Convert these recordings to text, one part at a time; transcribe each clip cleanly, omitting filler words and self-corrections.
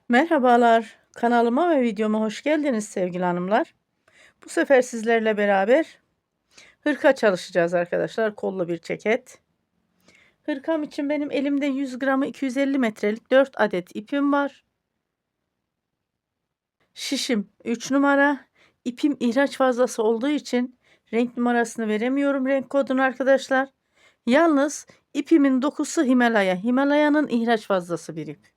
Merhabalar, kanalıma ve videoma hoş geldiniz sevgili hanımlar. Bu sefer sizlerle beraber hırka çalışacağız arkadaşlar. Kollu bir ceket. Hırkam için benim elimde 100 gramı 250 metrelik 4 adet ipim var. Şişim 3 numara. İpim ihraç fazlası olduğu için renk numarasını veremiyorum, renk kodunu arkadaşlar. Yalnız ipimin dokusu Himalaya. Himalaya'nın ihraç fazlası bir ip.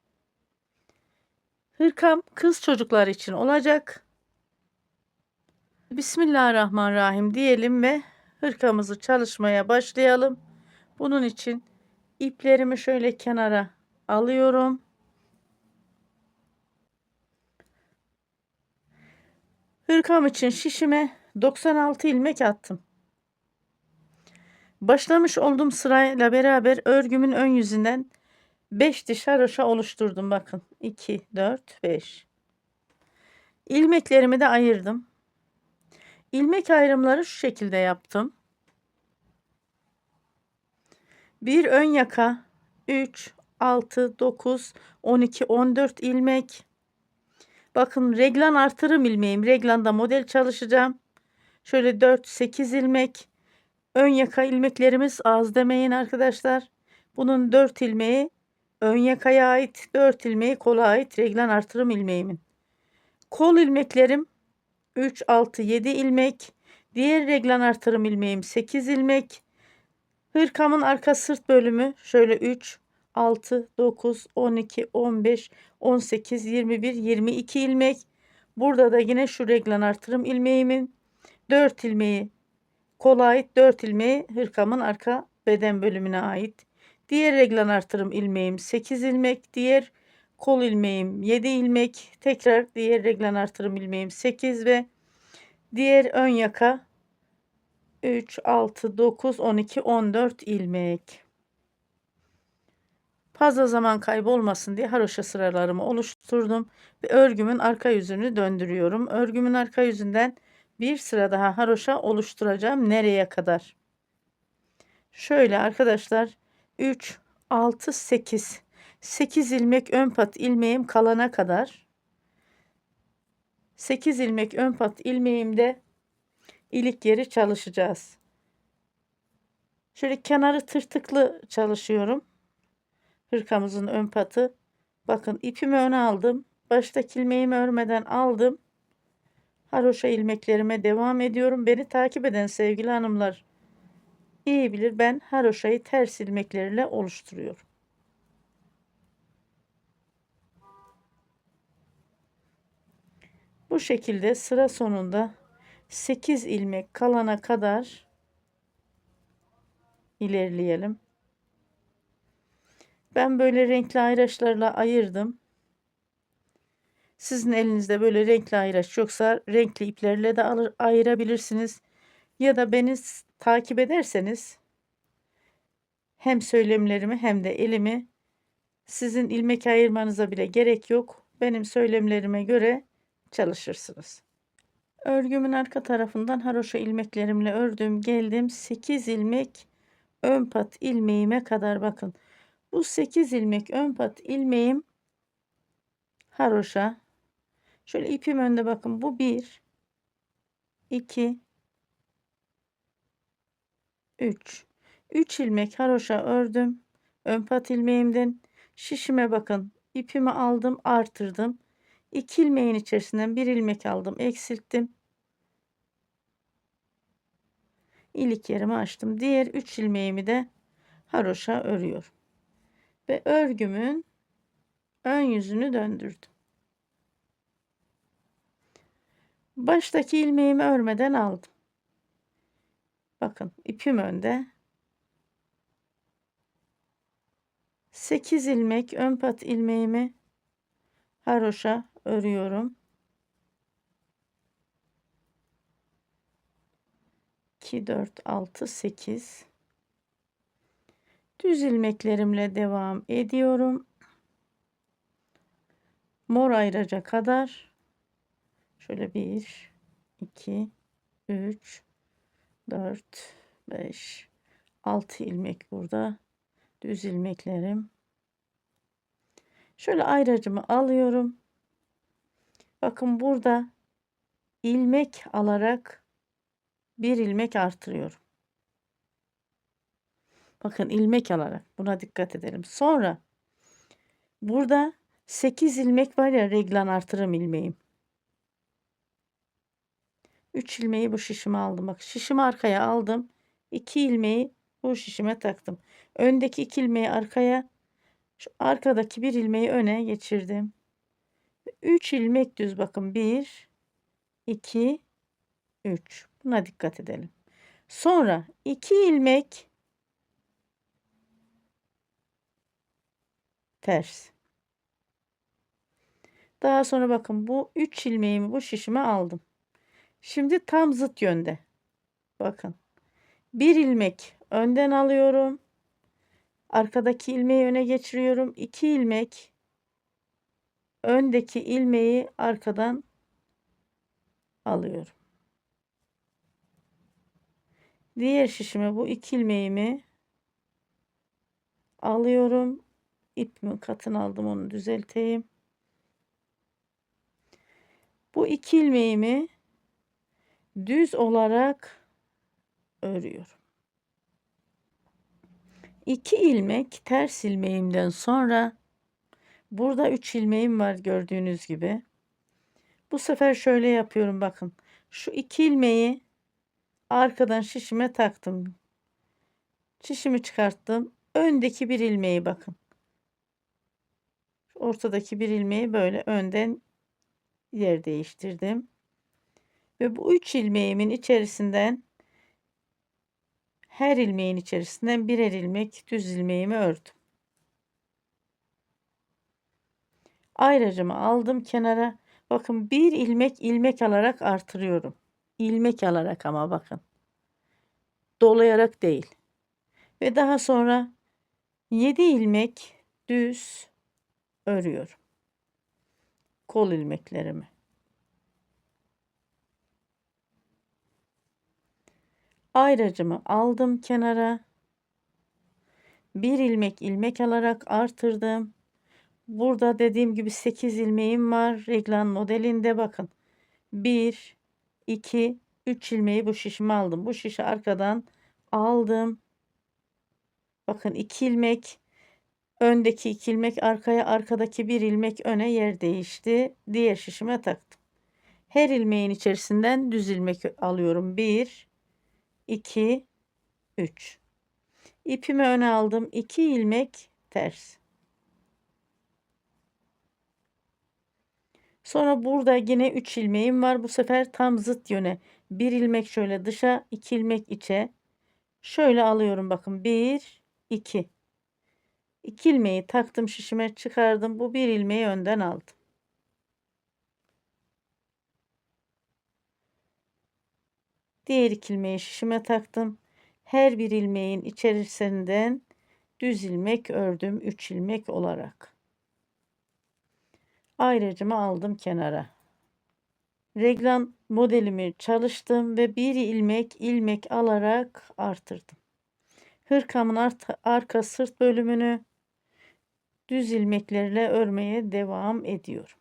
Hırkam kız çocuklar için olacak. Bismillahirrahmanirrahim diyelim ve hırkamızı çalışmaya başlayalım. Bunun için iplerimi şöyle kenara alıyorum. Hırkam için şişime 96 ilmek attım. Başlamış olduğum sırayla beraber örgümün ön yüzünden 5 diş haroşa oluşturdum. Bakın 2, 4, 5. İlmeklerimi de ayırdım. İlmek ayrımları şu şekilde yaptım. Bir ön yaka 3, 6, 9, 12, 14 ilmek. Bakın reglan artırım ilmeğim. Reglanda model çalışacağım. Şöyle 4, 8 ilmek. Ön yaka ilmeklerimiz az demeyin arkadaşlar. Bunun 4 ilmeği ön yakaya ait, 4 ilmeği kola ait reglan artırım ilmeğimin. Kol ilmeklerim 3, 6, 7 ilmek. Diğer reglan artırım ilmeğim 8 ilmek. Hırkamın arka sırt bölümü şöyle 3, 6, 9, 12, 15, 18, 21, 22 ilmek. Burada da yine şu reglan artırım ilmeğimin 4 ilmeği kola ait, 4 ilmeği hırkamın arka beden bölümüne ait. Diğer reglan artırım ilmeğim 8 ilmek. Diğer kol ilmeğim 7 ilmek. Tekrar diğer reglan artırım ilmeğim 8 ve diğer ön yaka 3, 6, 9, 12, 14 ilmek. Fazla zaman kaybı olmasın diye haroşa sıralarımı oluşturdum ve örgümün arka yüzünü döndürüyorum. Örgümün arka yüzünden bir sıra daha haroşa oluşturacağım. Nereye kadar? Şöyle arkadaşlar 3, 6, 8. 8 ilmek ön pat ilmeğim kalana kadar. 8 ilmek ön pat ilmeğimde ilik yeri çalışacağız. Şöyle kenarı tırtıklı çalışıyorum. Hırkamızın ön patı. Bakın ipimi öne aldım. Baştaki ilmeğimi örmeden aldım. Haroşa ilmeklerime devam ediyorum. Beni takip eden sevgili hanımlar iyi bilir, ben haroşayı ters ilmeklerle oluşturuyorum. Bu şekilde sıra sonunda 8 ilmek kalana kadar ilerleyelim. Ben böyle renkli ayraçlarla ayırdım. Sizin elinizde böyle renkli ayraç yoksa renkli iplerle de ayırabilirsiniz. Ya da beni takip ederseniz hem söylemlerimi hem de elimi, sizin ilmek ayırmanıza bile gerek yok. Benim söylemlerime göre çalışırsınız. Örgümün arka tarafından haroşa ilmeklerimle ördüm. Geldim 8 ilmek ön pat ilmeğime kadar, bakın. Bu 8 ilmek ön pat ilmeğim haroşa. Şöyle ipim önde, bakın. Bu 1, 2, 3. 3 ilmek haroşa ördüm. Ön pat ilmeğimden şişime bakın. İpimi aldım, artırdım. 2 ilmeğin içerisinden 1 ilmek aldım, eksilttim. İlik yerimi açtım. Diğer 3 ilmeğimi de haroşa örüyorum. Ve örgümün ön yüzünü döndürdüm. Baştaki ilmeğimi örmeden aldım. Bakın ipim önde. 8 ilmek ön pat ilmeğimi haroşa örüyorum. 2, 4, 6, 8. Düz ilmeklerimle devam ediyorum. Mor ayraca kadar. Şöyle 1, 2, 3, 4, 5, 6 ilmek burada. Düz ilmeklerim. Şöyle ayracımı alıyorum. Bakın burada ilmek alarak bir ilmek artırıyorum. Bakın ilmek alarak buna dikkat edelim. Sonra burada 8 ilmek var ya, reglan artırım ilmeğim. 3 ilmeği bu şişime aldım. Bak, şişimi arkaya aldım. 2 ilmeği bu şişime taktım. Öndeki 2 ilmeği arkaya, şu arkadaki bir ilmeği öne geçirdim. 3 ilmek düz, bakın 1 2 3. Buna dikkat edelim. Sonra 2 ilmek ters. Daha sonra bakın bu 3 ilmeğimi bu şişime aldım. Şimdi tam zıt yönde. Bakın. Bir ilmek önden alıyorum. Arkadaki ilmeği öne geçiriyorum. 2 ilmek öndeki ilmeği arkadan alıyorum. Diğer şişime bu 2 ilmeğimi alıyorum. İpimin katını aldım, onu düzelteyim. Bu 2 ilmeğimi düz olarak örüyorum. 2 ilmek ters ilmeğimden sonra burada 3 ilmeğim var gördüğünüz gibi. Bu sefer şöyle yapıyorum, bakın. Şu 2 ilmeği arkadan şişime taktım. Şişimi çıkarttım. Öndeki bir ilmeği, bakın. Ortadaki bir ilmeği böyle önden yer değiştirdim. Ve bu 3 ilmeğimin içerisinden, her ilmeğin içerisinden birer ilmek düz ilmeğimi ördüm. Ayracımı aldım kenara. Bakın bir ilmek ilmek alarak artırıyorum. İlmek alarak, ama bakın. Dolayarak değil. Ve daha sonra 7 ilmek düz örüyorum. Kol ilmeklerimi. Ayracımı aldım kenara. Bir ilmek ilmek alarak artırdım. Burada dediğim gibi 8 ilmeğim var. Reglan modelinde bakın. 1, 2, 3 ilmeği bu şişime aldım. Bu şişi arkadan aldım. Bakın 2 ilmek. Öndeki 2 ilmek arkaya, arkadaki bir ilmek öne yer değişti. Diğer şişime taktım. Her ilmeğin içerisinden düz ilmek alıyorum. 1, 2, 3. İpimi öne aldım. 2 ilmek ters. Sonra burada yine 3 ilmeğim var. Bu sefer tam zıt yöne. Bir ilmek şöyle dışa, 2 ilmek içe. Şöyle alıyorum, bakın. 1, 2. 2 ilmeği taktım, şişime çıkardım. Bu bir ilmeği önden aldım. Diğer 2 ilmeği şişime taktım. Her bir ilmeğin içerisinden düz ilmek ördüm 3 ilmek olarak. Ayracımı aldım kenara. Reglan modelimi çalıştım ve bir ilmek ilmek alarak artırdım. Hırkamın arka sırt bölümünü düz ilmeklerle örmeye devam ediyorum.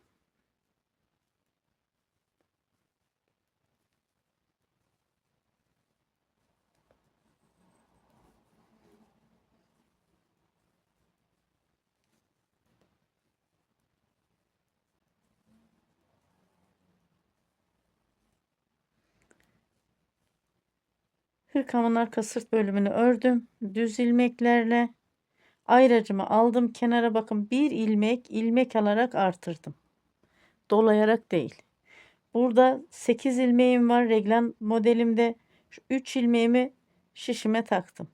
Hırkamın arka sırt bölümünü ördüm düz ilmeklerle. Ayracımı aldım kenara, bakın bir ilmek ilmek alarak artırdım. Dolayarak değil. Burada 8 ilmeğim var reglan modelimde. Şu 3 ilmeğimi şişime taktım.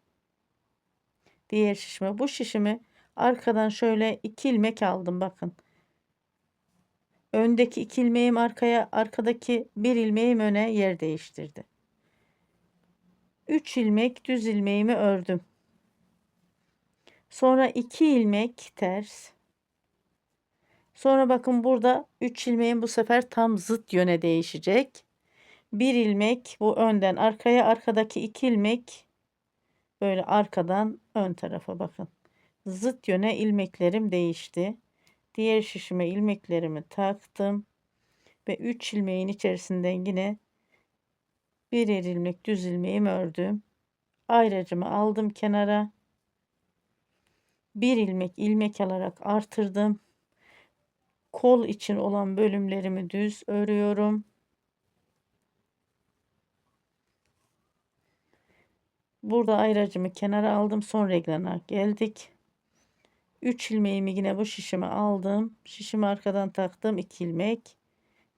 Diğer şişime, bu şişimi arkadan şöyle 2 ilmek aldım, bakın. Öndeki 2 ilmeğim arkaya, arkadaki bir ilmeğim öne yer değiştirdi. 3 ilmek düz ilmeğimi ördüm. Sonra 2 ilmek ters. Sonra bakın burada 3 ilmeğim bu sefer tam zıt yöne değişecek. Bir ilmek bu önden arkaya, arkadaki 2 ilmek böyle arkadan ön tarafa, bakın. Zıt yöne ilmeklerim değişti. Diğer şişime ilmeklerimi taktım ve 3 ilmeğin içerisinden yine birer ilmek düz ilmeğimi ördüm. Ayracımı aldım kenara. Bir ilmek alarak artırdım. Kol için olan bölümlerimi düz örüyorum. Burada ayracımı kenara aldım. Son reglana geldik. 3 ilmeğimi yine bu şişime aldım. Şişimi arkadan taktım. 2 ilmek.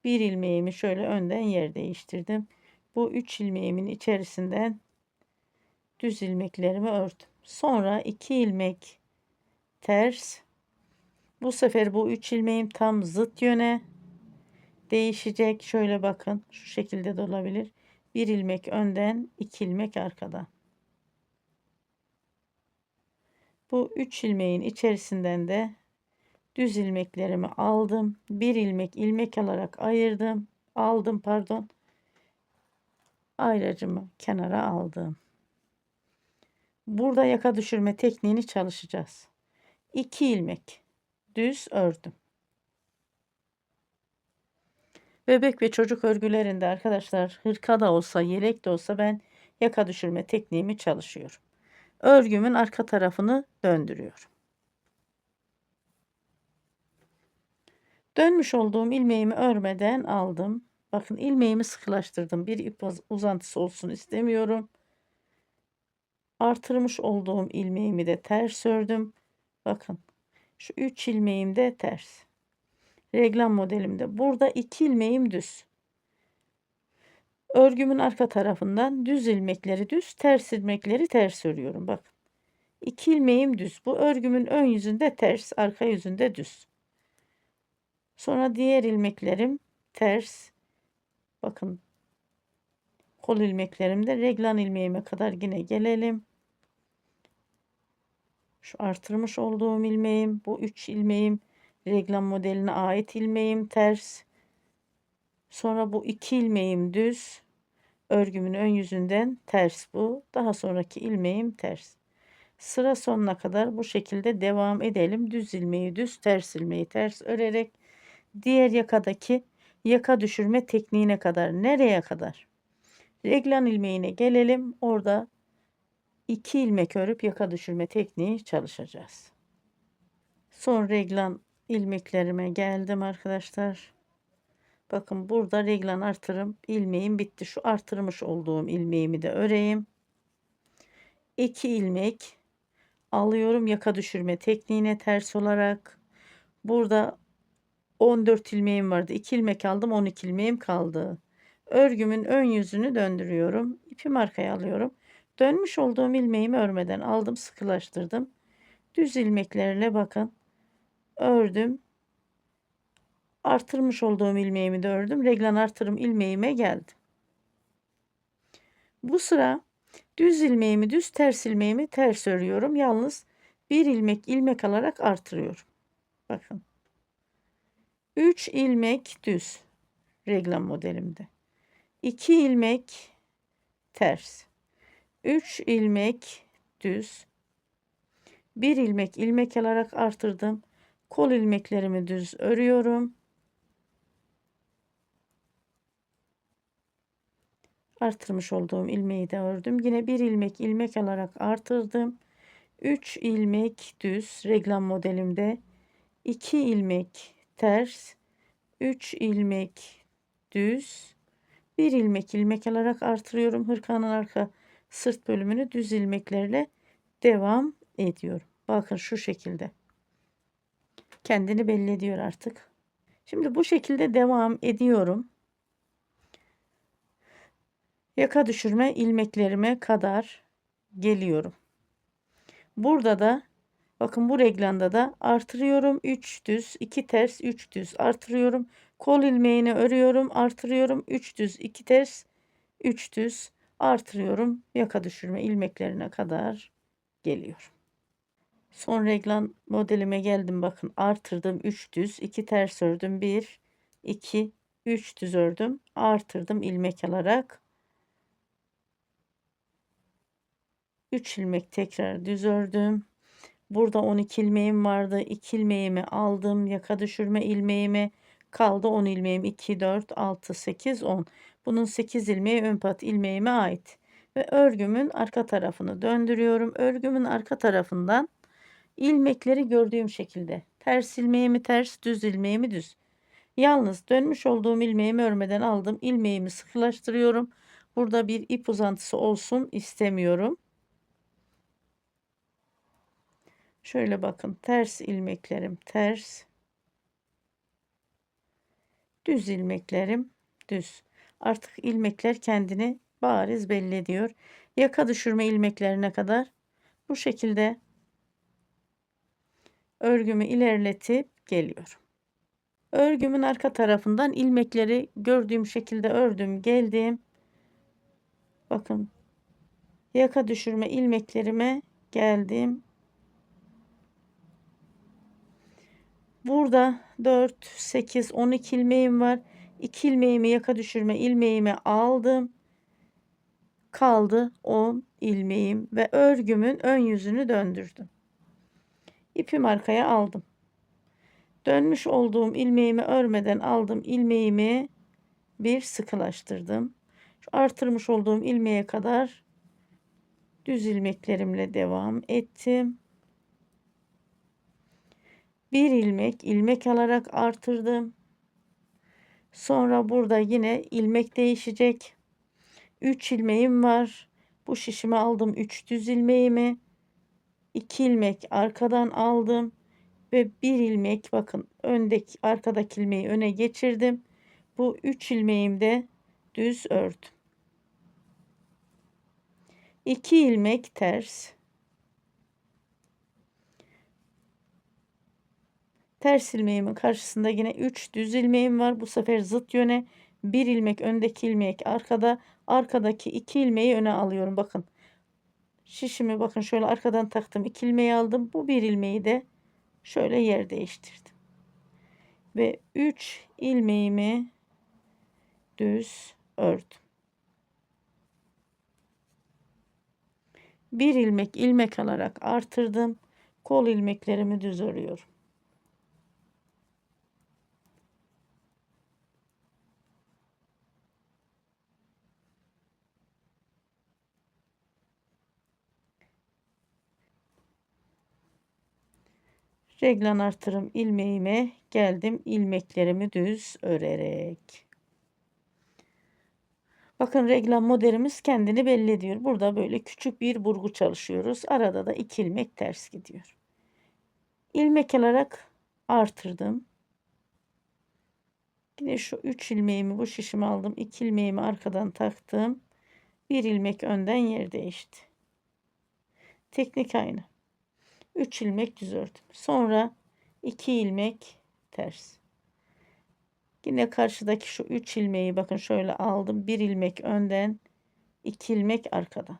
Bir ilmeğimi şöyle önden yer değiştirdim. Bu 3 ilmeğimin içerisinden düz ilmeklerimi ördüm. Sonra 2 ilmek ters. Bu sefer bu 3 ilmeğim tam zıt yöne değişecek. Şöyle bakın, şu şekilde de olabilir. Bir ilmek önden, 2 ilmek arkadan. Bu 3 ilmeğin içerisinden de düz ilmeklerimi aldım. Bir ilmek alarak ayırdım. Aldım pardon. Ayracımı kenara aldım. Burada yaka düşürme tekniğini çalışacağız. 2 ilmek düz ördüm. Bebek ve çocuk örgülerinde arkadaşlar, hırka da olsa yelek de olsa ben yaka düşürme tekniğimi çalışıyorum. Örgümün arka tarafını döndürüyorum. Dönmüş olduğum ilmeğimi örmeden aldım. Bakın, ilmeğimi sıkılaştırdım. Bir ip uzantısı olsun istemiyorum. Artırmış olduğum ilmeğimi de ters ördüm. Bakın, şu 3 ilmeğim de ters. Reglan modelimde. Burada 2 ilmeğim düz. Örgümün arka tarafından düz ilmekleri düz, ters ilmekleri ters örüyorum. Bakın. 2 ilmeğim düz. Bu örgümün ön yüzünde ters, arka yüzünde düz. Sonra diğer ilmeklerim ters. Bakın, kol ilmeklerimde reglan ilmeğime kadar yine gelelim. Şu artırmış olduğum ilmeğim, bu 3 ilmeğim reglan modeline ait ilmeğim ters. Sonra bu 2 ilmeğim düz. Örgümün ön yüzünden ters bu. Daha sonraki ilmeğim ters. Sıra sonuna kadar bu şekilde devam edelim. Düz ilmeği düz, ters ilmeği ters örerek diğer yakadaki yaka düşürme tekniğine kadar, nereye kadar? Reglan ilmeğine gelelim. Orada 2 ilmek örüp yaka düşürme tekniği çalışacağız. Son reglan ilmeklerime geldim arkadaşlar. Bakın, burada reglan artırım ilmeğim bitti. Şu artırmış olduğum ilmeğimi de öreyim. 2 ilmek alıyorum yaka düşürme tekniğine ters olarak. Burada 14 ilmeğim vardı. 2 ilmek aldım, 12 ilmeğim kaldı. Örgümün ön yüzünü döndürüyorum. İpimi arkaya alıyorum. Dönmüş olduğum ilmeğimi örmeden aldım, sıkılaştırdım. Düz ilmeklerle bakın ördüm. Artırmış olduğum ilmeğimi de ördüm. Reglan artırım ilmeğime geldim. Bu sıra düz ilmeğimi düz, ters ilmeğimi ters örüyorum. Yalnız bir ilmek alarak artırıyorum. Bakın. 3 ilmek düz reglan modelimde. 2 ilmek ters. 3 ilmek düz. Bir ilmek alarak artırdım. Kol ilmeklerimi düz örüyorum. Artırmış olduğum ilmeği de ördüm. Yine bir ilmek alarak artırdım. 3 ilmek düz reglan modelimde. 2 ilmek ters. 3 ilmek düz. Bir ilmek alarak artırıyorum. Hırkanın arka sırt bölümünü düz ilmeklerle devam ediyorum. Bakın, şu şekilde. Kendini belli ediyor artık. Şimdi bu şekilde devam ediyorum. Yaka düşürme ilmeklerime kadar geliyorum. Burada da bakın, bu reglanda da artırıyorum. 3 düz, 2 ters, 3 düz artırıyorum. Kol ilmeğini örüyorum, artırıyorum. 3 düz, 2 ters, 3 düz artırıyorum. Yaka düşürme ilmeklerine kadar geliyorum. Son reglan modelime geldim. Bakın, artırdım, 3 düz, 2 ters ördüm. 1 2 3 düz ördüm. Artırdım ilmek alarak. 3 ilmek tekrar düz ördüm. Burada 12 ilmeğim vardı. 2 ilmeğimi aldım. Yaka düşürme ilmeğimi kaldı 10 ilmeğim. 2, 4, 6, 8, 10. Bunun 8 ilmeği ön pat ilmeğime ait. Ve örgümün arka tarafını döndürüyorum. Örgümün arka tarafından ilmekleri gördüğüm şekilde. Ters ilmeğimi ters, düz ilmeğimi düz. Yalnız dönmüş olduğum ilmeğimi örmeden aldım. İlmeğimi sıkılaştırıyorum. Burada bir ip uzantısı olsun istemiyorum. Şöyle bakın, ters ilmeklerim ters, düz ilmeklerim düz. Artık ilmekler kendini bariz belli ediyor. Yaka düşürme ilmeklerine kadar bu şekilde örgümü ilerletip geliyorum. Örgümün arka tarafından ilmekleri gördüğüm şekilde ördüm, geldim. Bakın, yaka düşürme ilmeklerime geldim. Burada 4, 8, 12 ilmeğim var. 2 ilmeğimi yaka düşürme ilmeğimi aldım. Kaldı 10 ilmeğim ve örgümün ön yüzünü döndürdüm. İpimi arkaya aldım. Dönmüş olduğum ilmeğimi örmeden aldım. İlmeğimi bir sıkılaştırdım. Şu artırmış olduğum ilmeğe kadar düz ilmeklerimle devam ettim. Bir ilmek alarak artırdım. Sonra burada yine ilmek değişecek. 3 ilmeğim var. Bu şişimi aldım. 3 düz ilmeğimi 2 ilmek arkadan aldım ve bir ilmek, bakın, arkadaki ilmeği öne geçirdim. Bu 3 ilmeğimi de düz ördüm. 2 ilmek ters. Ters ilmeğimin karşısında yine 3 düz ilmeğim var. Bu sefer zıt yöne. Bir ilmek öndeki ilmek arkada. Arkadaki 2 ilmeği öne alıyorum. Bakın, şişimi bakın şöyle arkadan taktım. 2 ilmeği aldım. Bu bir ilmeği de şöyle yer değiştirdim. Ve 3 ilmeğimi düz ördüm. Bir ilmek alarak artırdım. Kol ilmeklerimi düz örüyorum. Reglan artırım ilmeğime geldim. İlmeklerimi düz örerek. Bakın, reglan modelimiz kendini belli ediyor. Burada böyle küçük bir burgu çalışıyoruz. Arada da 2 ilmek ters gidiyor. İlmek alarak artırdım. Yine şu 3 ilmeğimi bu şişime aldım. 2 ilmeğimi arkadan taktım. Bir ilmek önden yer değişti. Teknik aynı. 3 ilmek düz ördüm. Sonra 2 ilmek ters. Yine karşıdaki şu 3 ilmeği bakın şöyle aldım. 1 ilmek önden, 2 ilmek arkadan.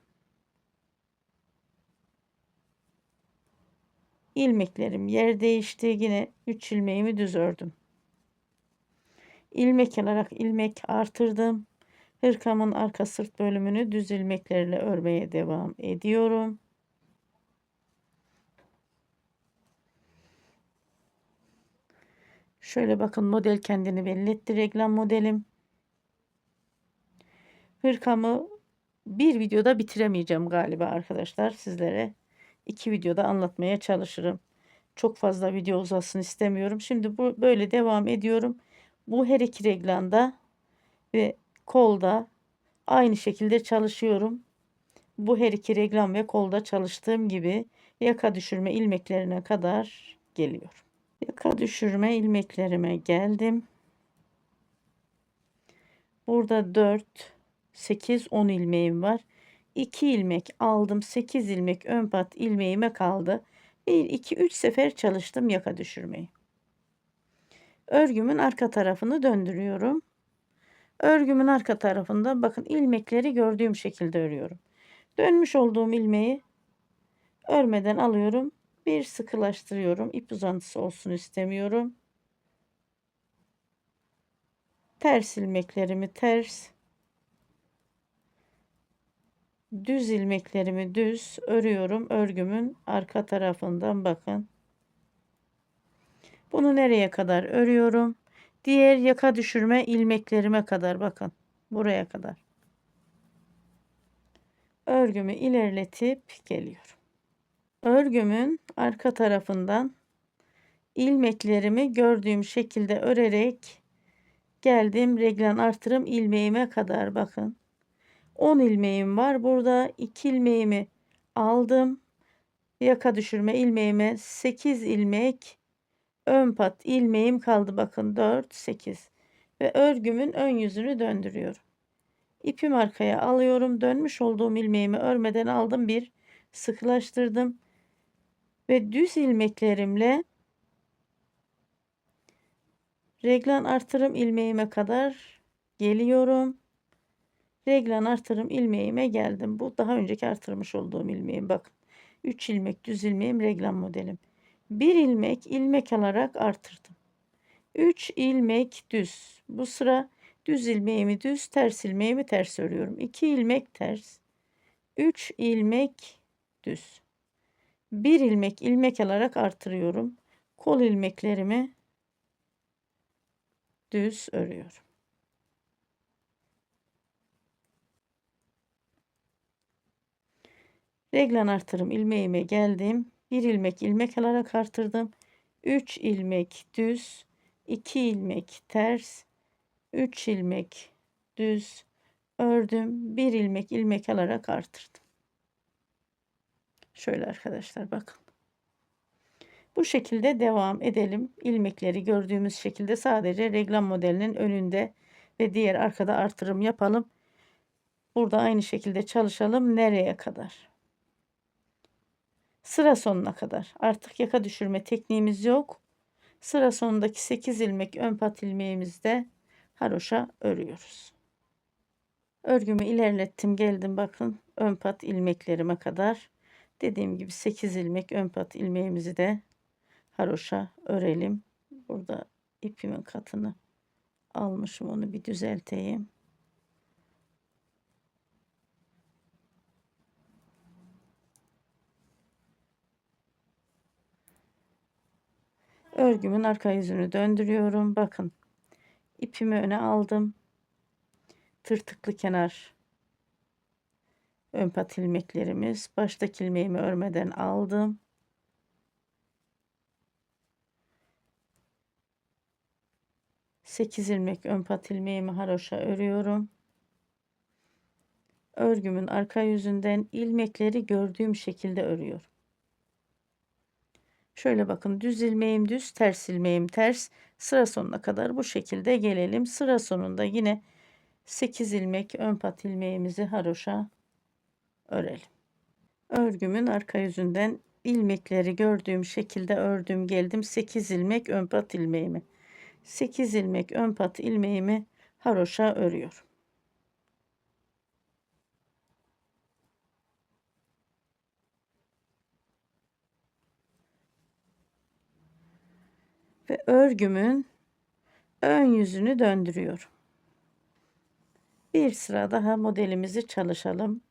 İlmeklerim yer değişti. Yine 3 ilmeğimi düz ördüm. İlmek alarak ilmek artırdım. Hırkamın arka sırt bölümünü düz ilmeklerle örmeye devam ediyorum. Şöyle bakın, model kendini belli etti. Reglan modelim. Hırkamı bir videoda bitiremeyeceğim galiba arkadaşlar. Sizlere 2 videoda anlatmaya çalışırım. Çok fazla video uzasın istemiyorum. Şimdi bu böyle devam ediyorum. Bu her iki reglanda ve kolda aynı şekilde çalışıyorum. Bu her iki reglam ve kolda çalıştığım gibi yaka düşürme ilmeklerine kadar geliyor. Yaka düşürme ilmeklerime geldim. Burada 4, 8, 10 ilmeğim var. 2 ilmek aldım. 8 ilmek ön pat ilmeğime kaldı. 1, 2, 3 sefer çalıştım yaka düşürmeyi. Örgümün arka tarafını döndürüyorum. Örgümün arka tarafında bakın ilmekleri gördüğüm şekilde örüyorum. Dönmüş olduğum ilmeği örmeden alıyorum. Bir sıkılaştırıyorum. İp uzantısı olsun istemiyorum. Ters ilmeklerimi ters, düz ilmeklerimi düz örüyorum örgümün arka tarafından. Bakın bunu nereye kadar örüyorum? Diğer yaka düşürme ilmeklerime kadar. Bakın buraya kadar örgümü ilerletip geliyorum. Örgümün arka tarafından ilmeklerimi gördüğüm şekilde örerek geldim reglan artırım ilmeğime kadar. Bakın 10 ilmeğim var. Burada 2 ilmeğimi aldım. Yaka düşürme ilmeğime 8 ilmek ön pat ilmeğim kaldı. Bakın 4 8 ve örgümün ön yüzünü döndürüyorum. İpimi arkaya alıyorum. Dönmüş olduğum ilmeğimi örmeden aldım, bir sıkılaştırdım ve düz ilmeklerimle reglan artırım ilmeğime kadar geliyorum. Reglan artırım ilmeğime geldim. Bu daha önceki artırmış olduğum ilmeğim. Bakın 3 ilmek düz ilmeğim, reglan modelim. 1 ilmek ilmek alarak artırdım. 3 ilmek düz. Bu sıra düz ilmeğimi düz, ters ilmeğimi ters örüyorum. 2 ilmek ters. 3 ilmek düz. 1 ilmek ilmek alarak artırıyorum. Kol ilmeklerimi düz örüyorum. Reglan artırım ilmeğime geldim. 1 ilmek ilmek alarak artırdım. 3 ilmek düz, 2 ilmek ters, 3 ilmek düz ördüm. 1 ilmek ilmek alarak artırdım. Şöyle arkadaşlar bakın. Bu şekilde devam edelim. İlmekleri gördüğümüz şekilde sadece reglan modelinin önünde ve diğer arkada artırım yapalım. Burada aynı şekilde çalışalım. Nereye kadar? Sıra sonuna kadar. Artık yaka düşürme tekniğimiz yok. Sıra sonundaki 8 ilmek ön pat ilmeğimizde haroşa örüyoruz. Örgümü ilerlettim, geldim bakın ön pat ilmeklerime kadar. Dediğim gibi 8 ilmek ön pat ilmeğimizi de haroşa örelim. Burada ipimin katını almışım, onu bir düzelteyim. Örgümün arka yüzünü döndürüyorum. Bakın ipimi öne aldım. Tırtıklı kenar ön pat ilmeklerimiz. Baştaki ilmeğimi örmeden aldım. Sekiz ilmek ön pat ilmeğimi haroşa örüyorum. Örgümün arka yüzünden ilmekleri gördüğüm şekilde örüyorum. Şöyle bakın, düz ilmeğim düz, ters ilmeğim ters. Sıra sonuna kadar bu şekilde gelelim. Sıra sonunda yine 8 ilmek ön pat ilmeğimizi haroşa örelim. Örgümün arka yüzünden ilmekleri gördüğüm şekilde ördüm, geldim 8 ilmek ön pat ilmeğimi. 8 ilmek ön pat ilmeğimi haroşa örüyorum. Ve örgümün ön yüzünü döndürüyorum. Bir sıra daha modelimizi çalışalım.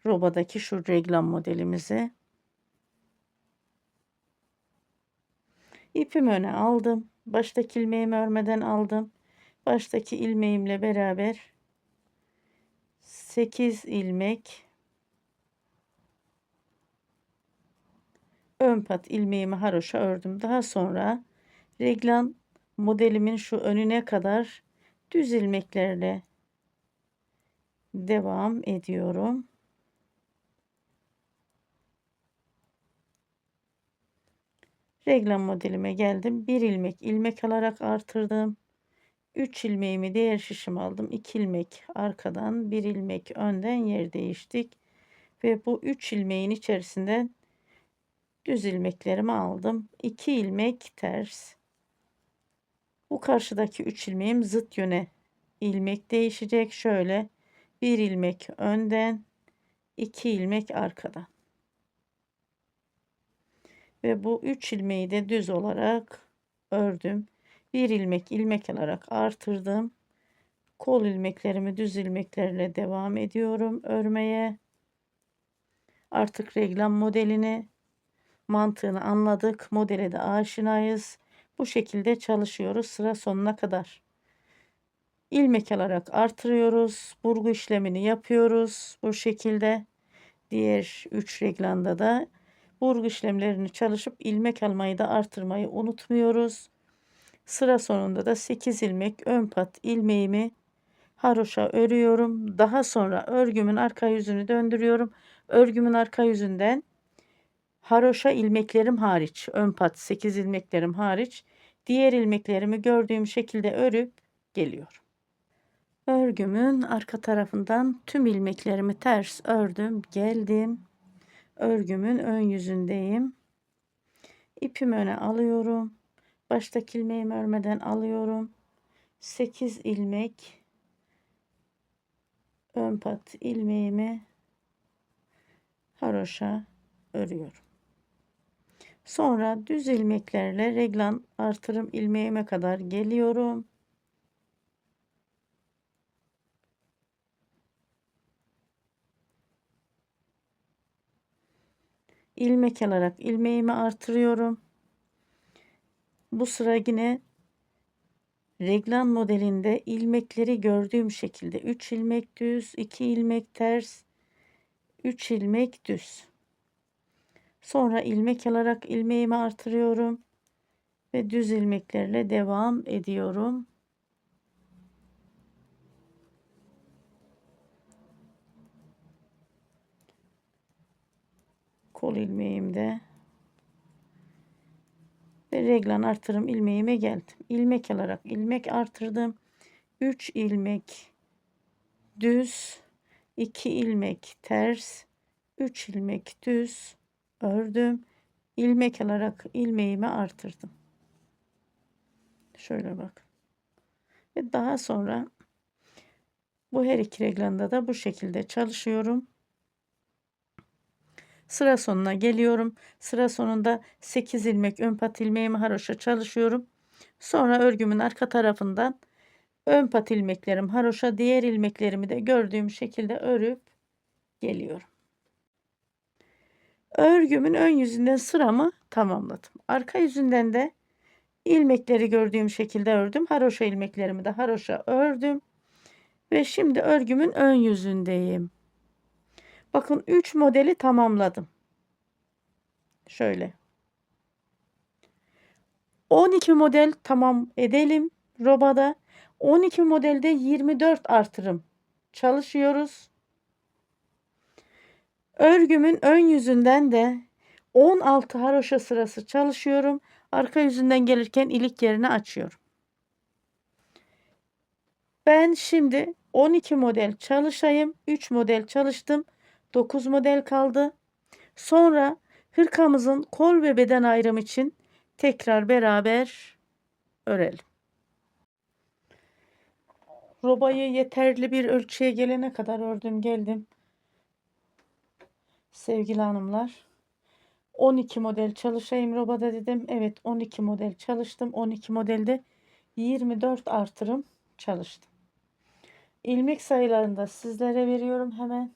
Robadaki şu reglan modelimizi. İpimi öne aldım. Baştaki ilmeğimi örmeden aldım. Baştaki ilmeğimle beraber 8 ilmek ön pat ilmeğimi haroşa ördüm. Daha sonra reglan modelimin şu önüne kadar düz ilmeklerle devam ediyorum. Reglan modelime geldim. 1 ilmek ilmek alarak artırdım. 3 ilmeğimi diğer şişim aldım. 2 ilmek arkadan, 1 ilmek önden yer değiştik. Ve bu 3 ilmeğin içerisinden düz ilmeklerimi aldım. 2 ilmek ters. Bu karşıdaki 3 ilmeğim zıt yöne ilmek değişecek. Şöyle 1 ilmek önden, 2 ilmek arkadan. Ve bu 3 ilmeği de düz olarak ördüm. 1 ilmek ilmek alarak artırdım. Kol ilmeklerimi düz ilmeklerle devam ediyorum örmeye. Artık reglam modelini, mantığını anladık. Modele de aşinayız. Bu şekilde çalışıyoruz sıra sonuna kadar. İlmek alarak artırıyoruz. Burgu işlemini yapıyoruz. Bu şekilde diğer 3 reglanda da burgu işlemlerini çalışıp ilmek almayı da artırmayı unutmuyoruz. Sıra sonunda da 8 ilmek ön pat ilmeğimi haroşa örüyorum. Daha sonra örgümün arka yüzünü döndürüyorum. Örgümün arka yüzünden haroşa ilmeklerim hariç, ön pat 8 ilmeklerim hariç diğer ilmeklerimi gördüğüm şekilde örüp geliyorum. Örgümün arka tarafından tüm ilmeklerimi ters ördüm, geldim. Örgümün ön yüzündeyim. İpimi öne alıyorum. Baştaki ilmeğimi örmeden alıyorum. 8 ilmek ön pat ilmeğimi haroşa örüyorum. Sonra düz ilmeklerle reglan artırım ilmeğime kadar geliyorum. İlmek alarak ilmeğimi artırıyorum. Bu sıra yine reglan modelinde ilmekleri gördüğüm şekilde 3 ilmek düz, 2 ilmek ters, 3 ilmek düz. Sonra ilmek alarak ilmeğimi artırıyorum ve düz ilmeklerle devam ediyorum. Kol ilmeğimde ve reglan artırım ilmeğime geldim. İlmek alarak ilmek artırdım. 3 ilmek düz, 2 ilmek ters, 3 ilmek düz ördüm. İlmek alarak ilmeğimi artırdım. Şöyle bak. Ve daha sonra bu her iki reglanda da bu şekilde çalışıyorum. Sıra sonuna geliyorum. Sıra sonunda 8 ilmek ön pat ilmeğimi haroşa çalışıyorum. Sonra örgümün arka tarafından ön pat ilmeklerim haroşa, diğer ilmeklerimi de gördüğüm şekilde örüp geliyorum. Örgümün ön yüzünden sıramı tamamladım. Arka yüzünden de ilmekleri gördüğüm şekilde ördüm. Haroşa ilmeklerimi de haroşa ördüm. Ve şimdi örgümün ön yüzündeyim. Bakın 3 modeli tamamladım. Şöyle. 12 model tamam edelim robada. 12 modelde 24 artırım çalışıyoruz. Örgümün ön yüzünden de 16 haroşa sırası çalışıyorum. Arka yüzünden gelirken ilik yerini açıyorum. Ben şimdi 12 model çalışayım. 3 model çalıştım. 9 model kaldı. Sonra hırkamızın kol ve beden ayrımı için tekrar beraber örelim. Robayı yeterli bir ölçüye gelene kadar ördüm geldim. Sevgili hanımlar. 12 model çalışayım robada dedim. Evet 12 model çalıştım. 12 modelde 24 artırım çalıştım. İlmek sayılarını da sizlere veriyorum hemen.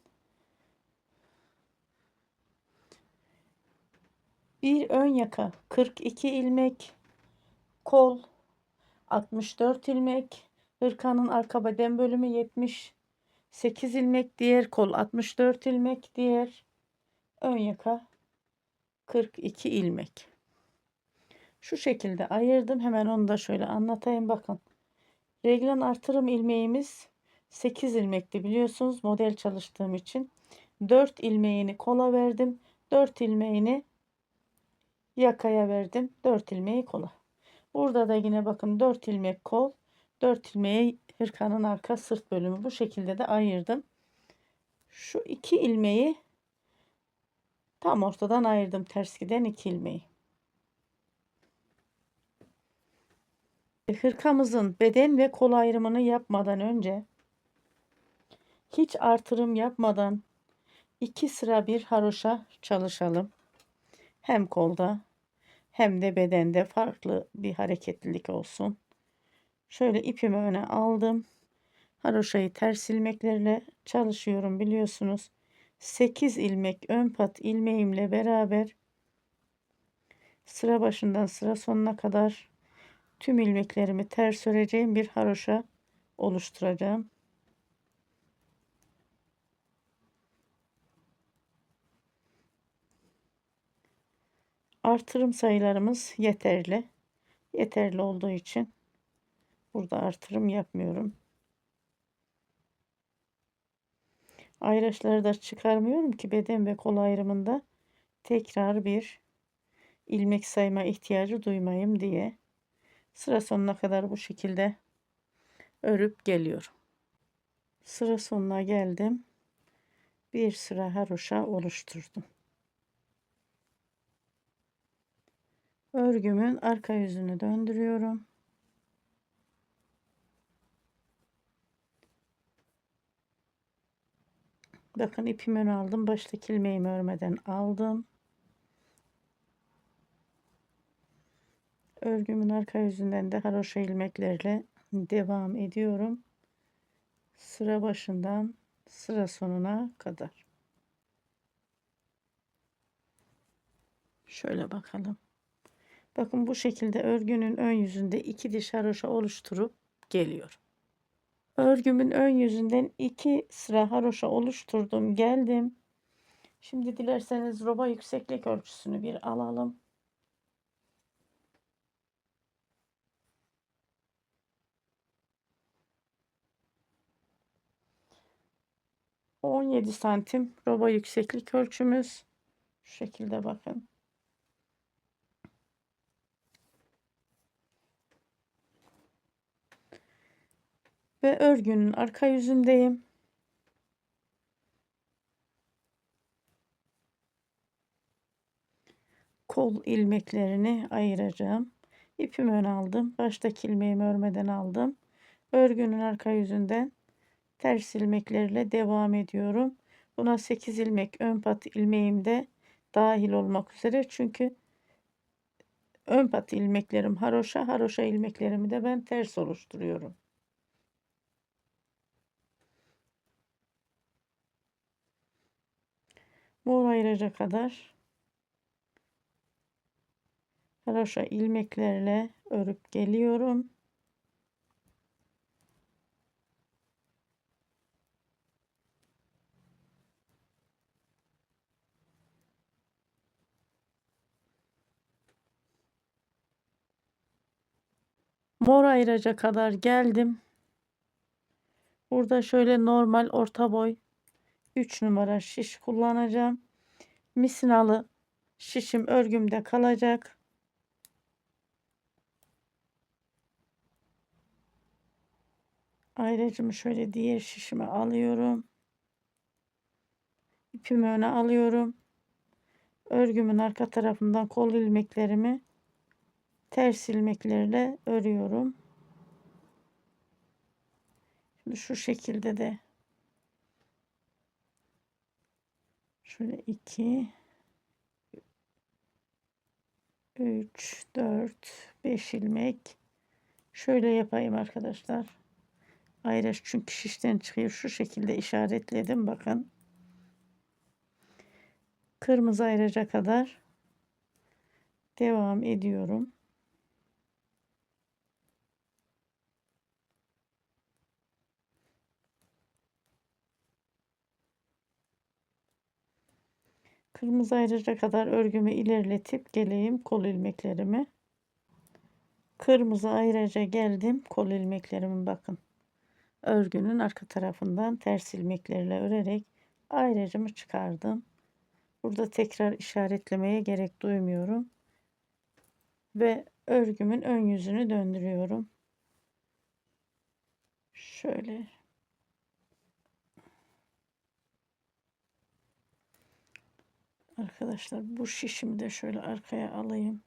Bir ön yaka 42 ilmek, kol 64 ilmek, hırkanın arka beden bölümü 78 ilmek, diğer kol 64 ilmek, diğer ön yaka 42 ilmek. Şu şekilde ayırdım. Hemen onu da şöyle anlatayım. Bakın. Reglan artırım ilmeğimiz 8 ilmekti biliyorsunuz model çalıştığım için. 4 ilmeğini kola verdim. 4 ilmeğini yakaya verdim. 4 ilmeği kola. Burada da yine bakın 4 ilmek kol, 4 ilmeği hırkanın arka sırt bölümü, bu şekilde de ayırdım. Şu 2 ilmeği tam ortadan ayırdım, ters giden 2 ilmeği. Hırkamızın beden ve kol ayrımını yapmadan önce, hiç artırım yapmadan 2 sıra bir haroşa çalışalım. Hem kolda hem de bedende farklı bir hareketlilik olsun. Şöyle ipimi öne aldım. Haroşayı ters ilmeklerle çalışıyorum biliyorsunuz. 8 ilmek ön pat ilmeğimle beraber sıra başından sıra sonuna kadar tüm ilmeklerimi ters öreceğim bir haroşa oluşturacağım. Artırım sayılarımız yeterli. Yeterli olduğu için burada artırım yapmıyorum. Ayraçları da çıkarmıyorum ki beden ve kol ayrımında tekrar bir ilmek sayma ihtiyacı duymayayım diye. Sıra sonuna kadar bu şekilde örüp geliyorum. Sıra sonuna geldim. Bir sıra haroşa oluşturdum. Örgümün arka yüzünü döndürüyorum. Bakın ipimi ön aldım. Baştaki ilmeğimi örmeden aldım. Örgümün arka yüzünden de haroşa ilmeklerle devam ediyorum. Sıra başından sıra sonuna kadar. Şöyle bakalım. Bakın bu şekilde örgünün ön yüzünde 2 diş haroşa oluşturup geliyorum. Örgümün ön yüzünden 2 sıra haroşa oluşturdum, geldim. Şimdi dilerseniz roba yükseklik ölçüsünü bir alalım. 17 santim roba yükseklik ölçümüz. Şu şekilde bakın. Ve örgünün arka yüzündeyim. Kol ilmeklerini ayıracağım. İpimi ön aldım. Baştaki ilmeğimi örmeden aldım. Örgünün arka yüzünden ters ilmeklerle devam ediyorum. Buna 8 ilmek ön pat ilmeğim de dahil olmak üzere. Çünkü ön pat ilmeklerim haroşa, haroşa ilmeklerimi de ben ters oluşturuyorum. Mor ayıraca kadar haroşa ilmeklerle örüp geliyorum. Mor ayıraca kadar geldim. Burada şöyle normal orta boy 3 numara şiş kullanacağım. Misinalı şişim örgümde kalacak. Ayracımı şöyle diğer şişime alıyorum. İpimi öne alıyorum. Örgümün arka tarafından kol ilmeklerimi ters ilmeklerle örüyorum. Şimdi şu şekilde de şöyle 2 3 4 5 ilmek şöyle yapayım arkadaşlar. Ayraç çünkü şişten çıkıyor. Şu şekilde işaretledim. Bakın. Kırmızı ayraca kadar devam ediyorum. Kırmızı ayraca kadar örgümü ilerletip geleyim kol ilmeklerimi. Kırmızı ayraca geldim. Kol ilmeklerimin bakın. Örgünün arka tarafından ters ilmeklerle örerek ayracımı çıkardım. Burada tekrar işaretlemeye gerek duymuyorum. Ve örgümün ön yüzünü döndürüyorum. Şöyle. Arkadaşlar bu şişimi de şöyle arkaya alayım.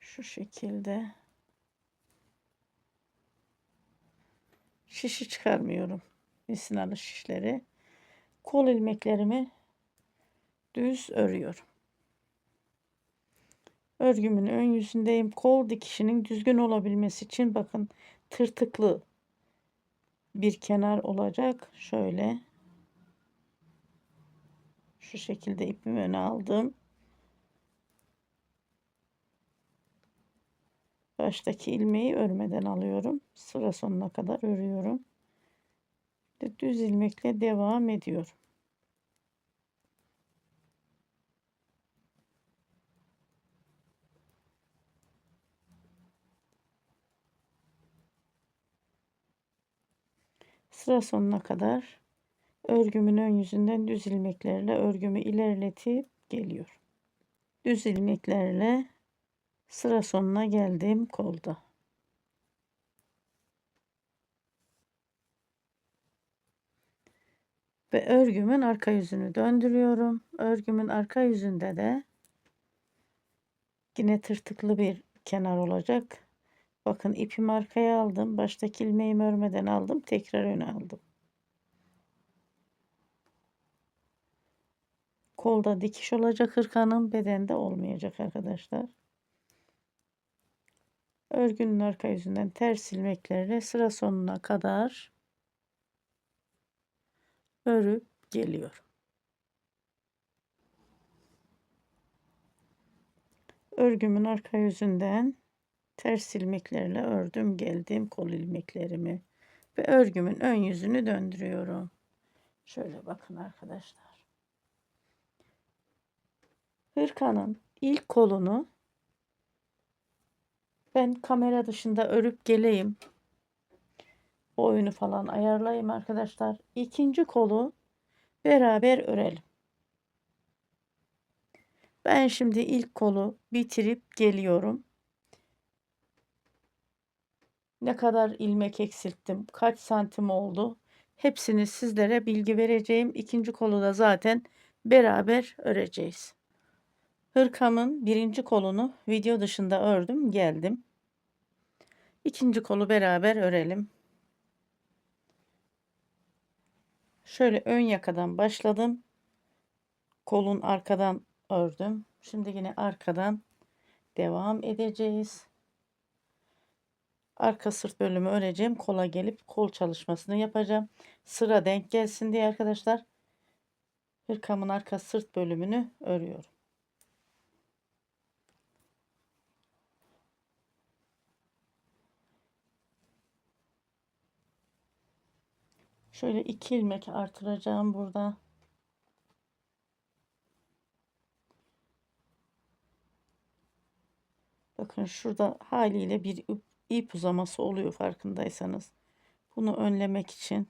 Şu şekilde. Şişi çıkarmıyorum. Misinalı şişleri. Kol ilmeklerimi düz örüyorum. Örgümün ön yüzündeyim. Kol dikişinin düzgün olabilmesi için bakın tırtıklı bir kenar olacak. Şöyle şu şekilde ipimi öne aldım. Baştaki ilmeği örmeden alıyorum. Sıra sonuna kadar örüyorum. Düz ilmekle devam ediyorum. Sıra sonuna kadar örgümün ön yüzünden düz ilmeklerle örgümü ilerletip geliyorum. Düz ilmeklerle sıra sonuna geldim kolda. Ve örgümün arka yüzünü döndürüyorum. Örgümün arka yüzünde de yine tırtıklı bir kenar olacak. Bakın ipimi arkaya aldım. Baştaki ilmeğimi örmeden aldım. Tekrar öne aldım. Kolda dikiş olacak hırkanın, bedende olmayacak arkadaşlar. Örgünün arka yüzünden ters ilmeklerle sıra sonuna kadar örüp geliyorum. Örgümün arka yüzünden ters ilmeklerle ördüm geldim kol ilmeklerimi ve örgümün ön yüzünü döndürüyorum. Şöyle bakın arkadaşlar. Hırkanın ilk kolunu ben kamera dışında örüp geleyim. Boyunu falan ayarlayayım arkadaşlar. İkinci kolu beraber örelim. Ben şimdi ilk kolu bitirip geliyorum. Ne kadar ilmek eksilttim, kaç santim oldu, hepsini sizlere bilgi vereceğim. İkinci kolu da zaten beraber öreceğiz. Hırkamın birinci kolunu video dışında ördüm geldim. İkinci kolu beraber örelim. Şöyle ön yakadan başladım. Kolun arkadan ördüm. Şimdi yine arkadan devam edeceğiz. Arka sırt bölümü öreceğim. Kola gelip kol çalışmasını yapacağım. Sıra denk gelsin diye arkadaşlar. Hırkamın arka sırt bölümünü örüyorum. Şöyle 2 ilmek artıracağım burada. Bakın şurada haliyle bir ip uzaması oluyor farkındaysanız. Bunu önlemek için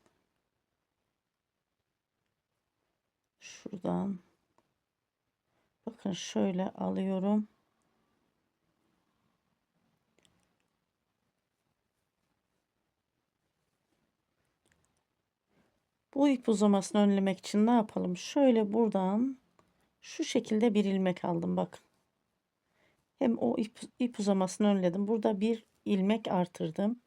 şuradan bakın şöyle alıyorum. Bu ip uzamasını önlemek için ne yapalım? Şöyle buradan şu şekilde bir ilmek aldım bakın. Hem o ip uzamasını önledim. Burada bir ilmek artırdım.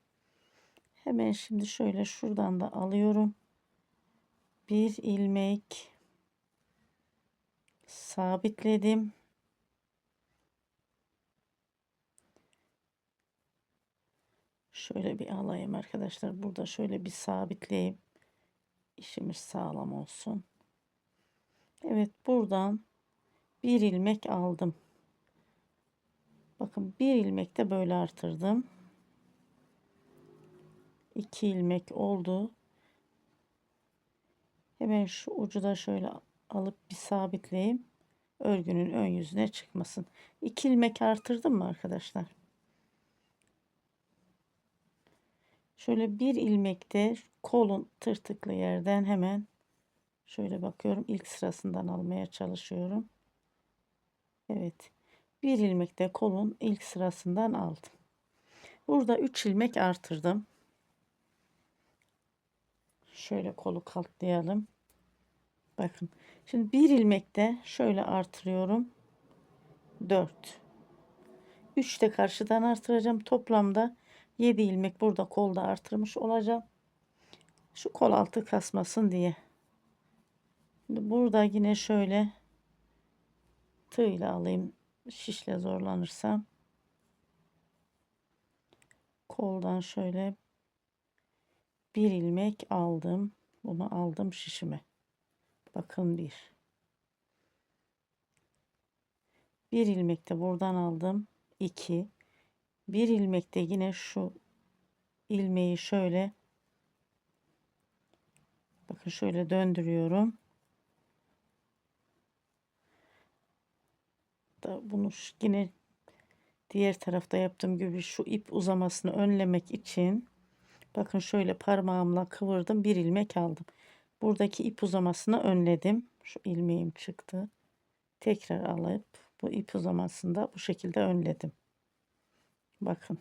Hemen şimdi şöyle şuradan da alıyorum. Bir ilmek sabitledim. Şöyle bir alayım arkadaşlar. Burada şöyle bir sabitleyeyim. İşimiz sağlam olsun. Evet, buradan bir ilmek aldım. Bakın bir ilmek de böyle artırdım. 2 ilmek oldu. Hemen şu ucu da şöyle alıp bir sabitleyeyim. Örgünün ön yüzüne çıkmasın. 2 ilmek artırdım mı arkadaşlar? Şöyle bir ilmekte kolun tırtıklı yerden hemen şöyle bakıyorum. İlk sırasından almaya çalışıyorum. Evet. Bir ilmekte kolun ilk sırasından aldım. Burada 3 ilmek artırdım. Şöyle kolu katlayalım. Bakın. Şimdi bir ilmekte şöyle artırıyorum. 4. 3 de karşıdan artıracağım. Toplamda 7 ilmek burada kolda artırmış olacağım. Şu kol altı kasmasın diye. Şimdi burada yine şöyle tığla alayım. Şişle zorlanırsam. Koldan şöyle bir ilmek aldım. Bunu aldım şişime. Bakın bir ilmek de buradan aldım. 2. Bir ilmek de yine şu ilmeği şöyle, bakın şöyle döndürüyorum. Bunu yine diğer tarafta yaptığım gibi şu ip uzamasını önlemek için bakın şöyle parmağımla kıvırdım, bir ilmek aldım. Buradaki ip uzamasını önledim. Şu ilmeğim çıktı. Tekrar alıp bu ip uzamasını da bu şekilde önledim. Bakın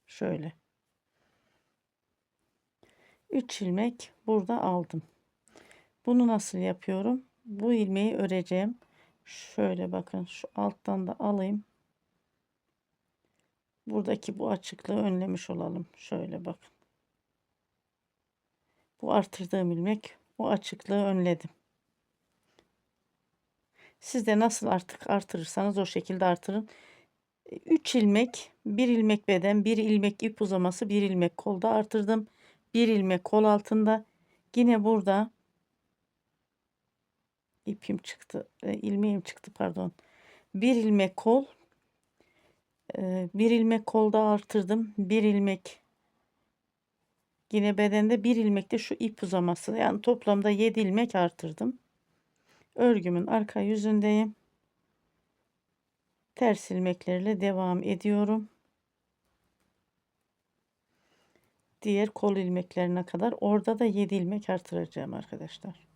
şöyle 3 ilmek burada aldım. Bunu nasıl yapıyorum? Bu ilmeği öreceğim. Şöyle bakın şu alttan da alayım. Buradaki bu açıklığı önlemiş olalım. Şöyle bakın. Bu artırdığım ilmek o açıklığı önledim. Siz de nasıl artık artırırsanız o şekilde artırın. 3 ilmek, 1 ilmek beden, 1 ilmek ip uzaması, 1 ilmek kolda artırdım. 1 ilmek kol altında. Yine burada ipim çıktı, ilmeğim çıktı pardon. 1 ilmek kol, 1 ilmek kolda artırdım. 1 ilmek yine bedende, 1 ilmek de şu ip uzaması. Yani toplamda 7 ilmek artırdım. Örgümün arka yüzündeyim. Ters ilmeklerle devam ediyorum. Diğer kol ilmeklerine kadar orada da 7 ilmek artıracağım arkadaşlar.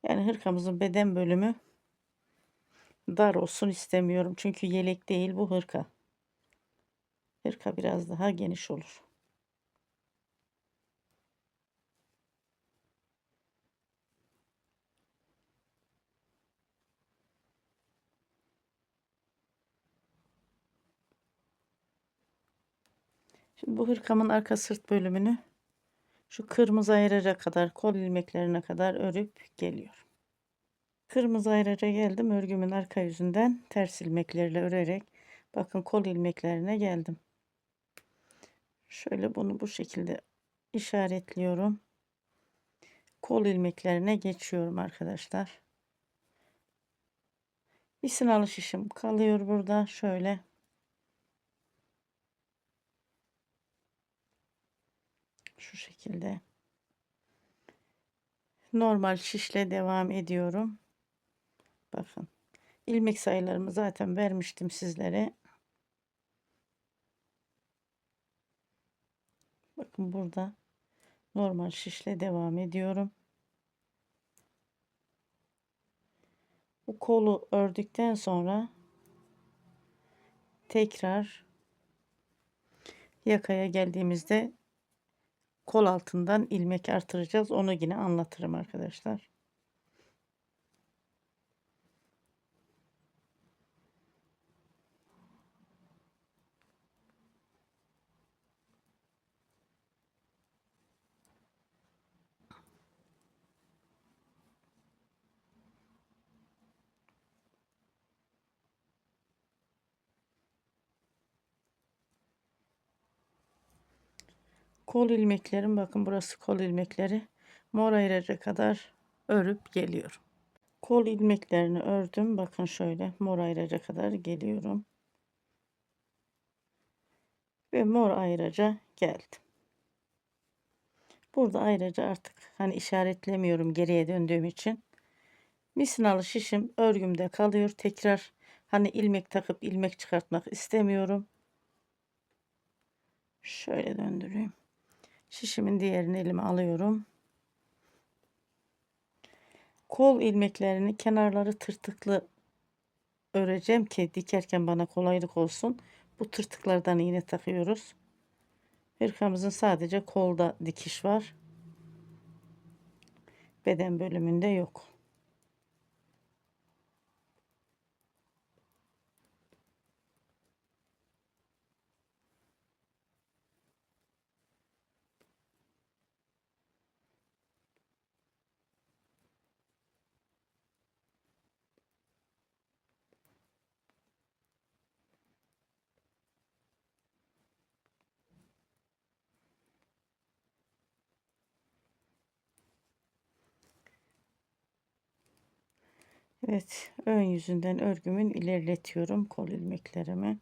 Yani hırkamızın beden bölümü dar olsun istemiyorum. Çünkü yelek değil bu, hırka. Hırka biraz daha geniş olur. Şimdi bu hırkamın arka sırt bölümünü şu kırmızı ayraca kadar, kol ilmeklerine kadar örüp geliyorum. Kırmızı ayraca geldim. Örgümün arka yüzünden ters ilmeklerle örerek bakın kol ilmeklerine geldim. Şöyle bunu bu şekilde işaretliyorum. Kol ilmeklerine geçiyorum arkadaşlar. Bir sınalı şişim kalıyor burada. Şöyle şu şekilde normal şişle devam ediyorum. Bakın ilmek sayılarımı zaten vermiştim sizlere. Bakın burada normal şişle devam ediyorum. Bu kolu ördükten sonra tekrar yakaya geldiğimizde kol altından ilmek artıracağız. Onu yine anlatırım arkadaşlar. Kol ilmeklerim, bakın burası kol ilmekleri. Mor ayraca kadar örüp geliyorum. Kol ilmeklerini ördüm. Bakın şöyle mor ayraca kadar geliyorum. Ve mor ayraca geldim. Burada ayrıca artık hani işaretlemiyorum geriye döndüğüm için. Misinalı şişim örgümde kalıyor. Tekrar hani ilmek takıp ilmek çıkartmak istemiyorum. Şöyle döndüreyim. Şişimin diğerini elime alıyorum. Kol ilmeklerini kenarları tırtıklı öreceğim ki dikerken bana kolaylık olsun. Bu tırtıklardan iğne takıyoruz. Hırkamızın sadece kolda dikiş var. Beden bölümünde yok. Evet, ön yüzünden örgümün ilerletiyorum kol ilmeklerimi.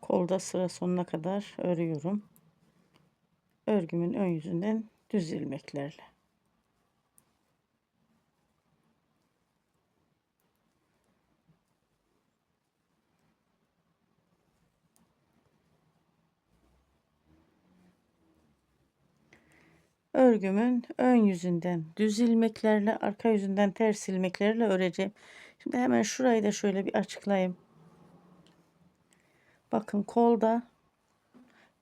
Kolda sıra sonuna kadar örüyorum. Örgümün ön yüzünden düz ilmeklerle. Örgümün ön yüzünden düz ilmeklerle, arka yüzünden ters ilmeklerle öreceğim. Şimdi hemen şurayı da şöyle bir açıklayayım. Bakın kolda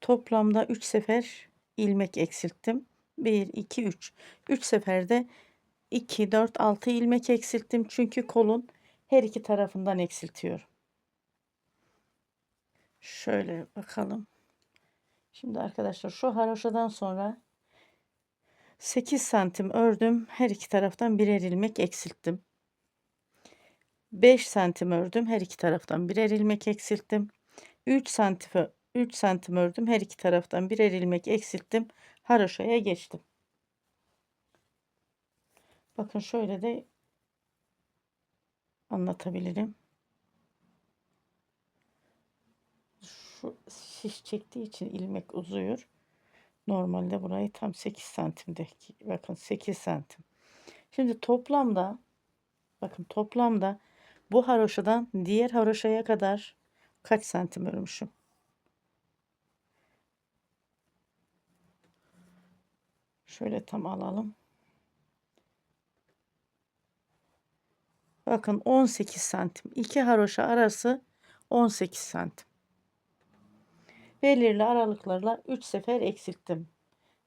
toplamda 3 sefer ilmek eksilttim. 1, 2, 3. 3 seferde 2, 4, 6 ilmek eksilttim. Çünkü kolun her iki tarafından eksiltiyorum. Şöyle bakalım. Şimdi arkadaşlar şu haroşadan sonra 8 santim ördüm. Her iki taraftan birer ilmek eksilttim. 5 santim ördüm. Her iki taraftan birer ilmek eksilttim. 3 santim ördüm. Her iki taraftan birer ilmek eksilttim. Haroşaya geçtim. Bakın şöyle de anlatabilirim. Şu şiş çektiği için ilmek uzuyor. Normalde burayı tam 8 santimde. Bakın 8 santim. Şimdi toplamda bakın toplamda bu haroşadan diğer haroşaya kadar kaç santim örmüşüm? Şöyle tam alalım. Bakın 18 santim. İki haroşa arası 18 santim. Belirli aralıklarla 3 sefer eksilttim.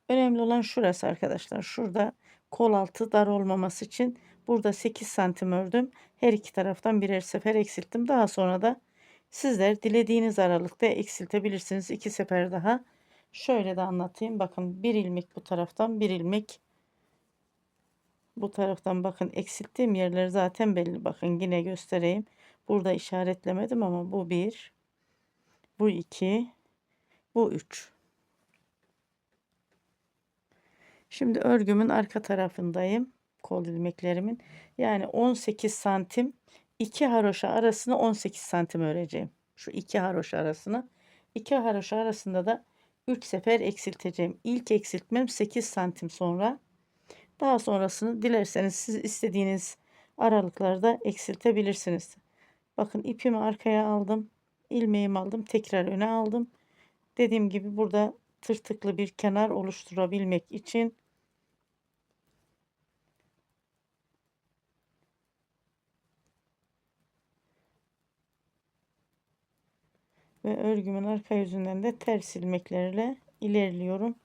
Önemli olan şurası arkadaşlar. Şurada kol altı dar olmaması için burada 8 santim ördüm. Her iki taraftan birer sefer eksilttim. Daha sonra da sizler dilediğiniz aralıkta eksiltebilirsiniz. 2 sefer daha. Şöyle de anlatayım. Bakın bir ilmek bu taraftan, bir ilmek bu taraftan. Bakın eksilttiğim yerler zaten belli. Bakın yine göstereyim. Burada işaretlemedim ama bu 1, bu 2, bu 3. Şimdi örgümün arka tarafındayım. Kol ilmeklerimin. Yani 18 santim 2 haroşa arasını 18 santim öreceğim. Şu 2 haroşa arasını. 2 haroşa arasında da 3 sefer eksilteceğim. İlk eksiltmem 8 santim sonra. Daha sonrasını dilerseniz siz istediğiniz aralıklarda eksiltebilirsiniz. Bakın ipimi arkaya aldım. İlmeğimi aldım. Tekrar öne aldım. Dediğim gibi burada tırtıklı bir kenar oluşturabilmek için ve örgümün arka yüzünden de ters ilmeklerle ilerliyorum.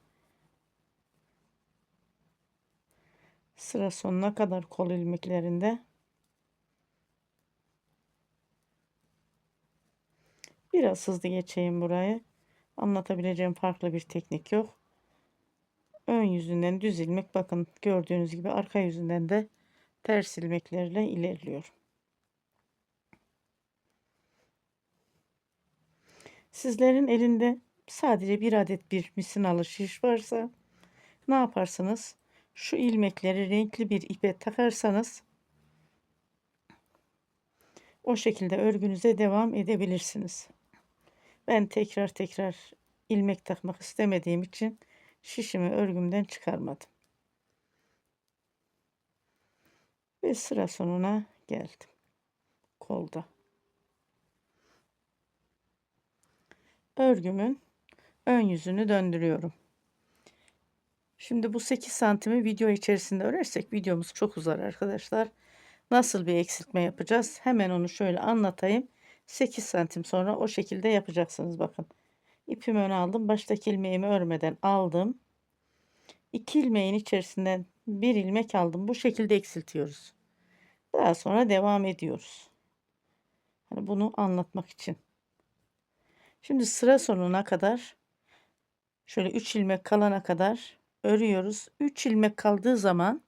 Sıra sonuna kadar kol ilmeklerinde. Biraz hızlı geçeyim burayı. Anlatabileceğim farklı bir teknik yok. Ön yüzünden düz ilmek, bakın gördüğünüz gibi arka yüzünden de ters ilmeklerle ilerliyorum. Sizlerin elinde sadece bir adet bir misinalı şiş varsa ne yaparsınız? Şu ilmekleri renkli bir ipe takarsanız o şekilde örgünüze devam edebilirsiniz. Ben tekrar ilmek takmak istemediğim için şişimi örgümden çıkarmadım. Ve sıra sonuna geldim. Kolda. Örgümün ön yüzünü döndürüyorum. Şimdi bu 8 santimi video içerisinde örersek videomuz çok uzar arkadaşlar. Nasıl bir eksiltme yapacağız? Hemen onu şöyle anlatayım. 8 santim sonra o şekilde yapacaksınız. Bakın. İpimi öne aldım. Baştaki ilmeğimi örmeden aldım. 2 ilmeğin içerisinden bir ilmek aldım. Bu şekilde eksiltiyoruz. Daha sonra devam ediyoruz. Hani bunu anlatmak için. Şimdi sıra sonuna kadar şöyle 3 ilmek kalana kadar örüyoruz. 3 ilmek kaldığı zaman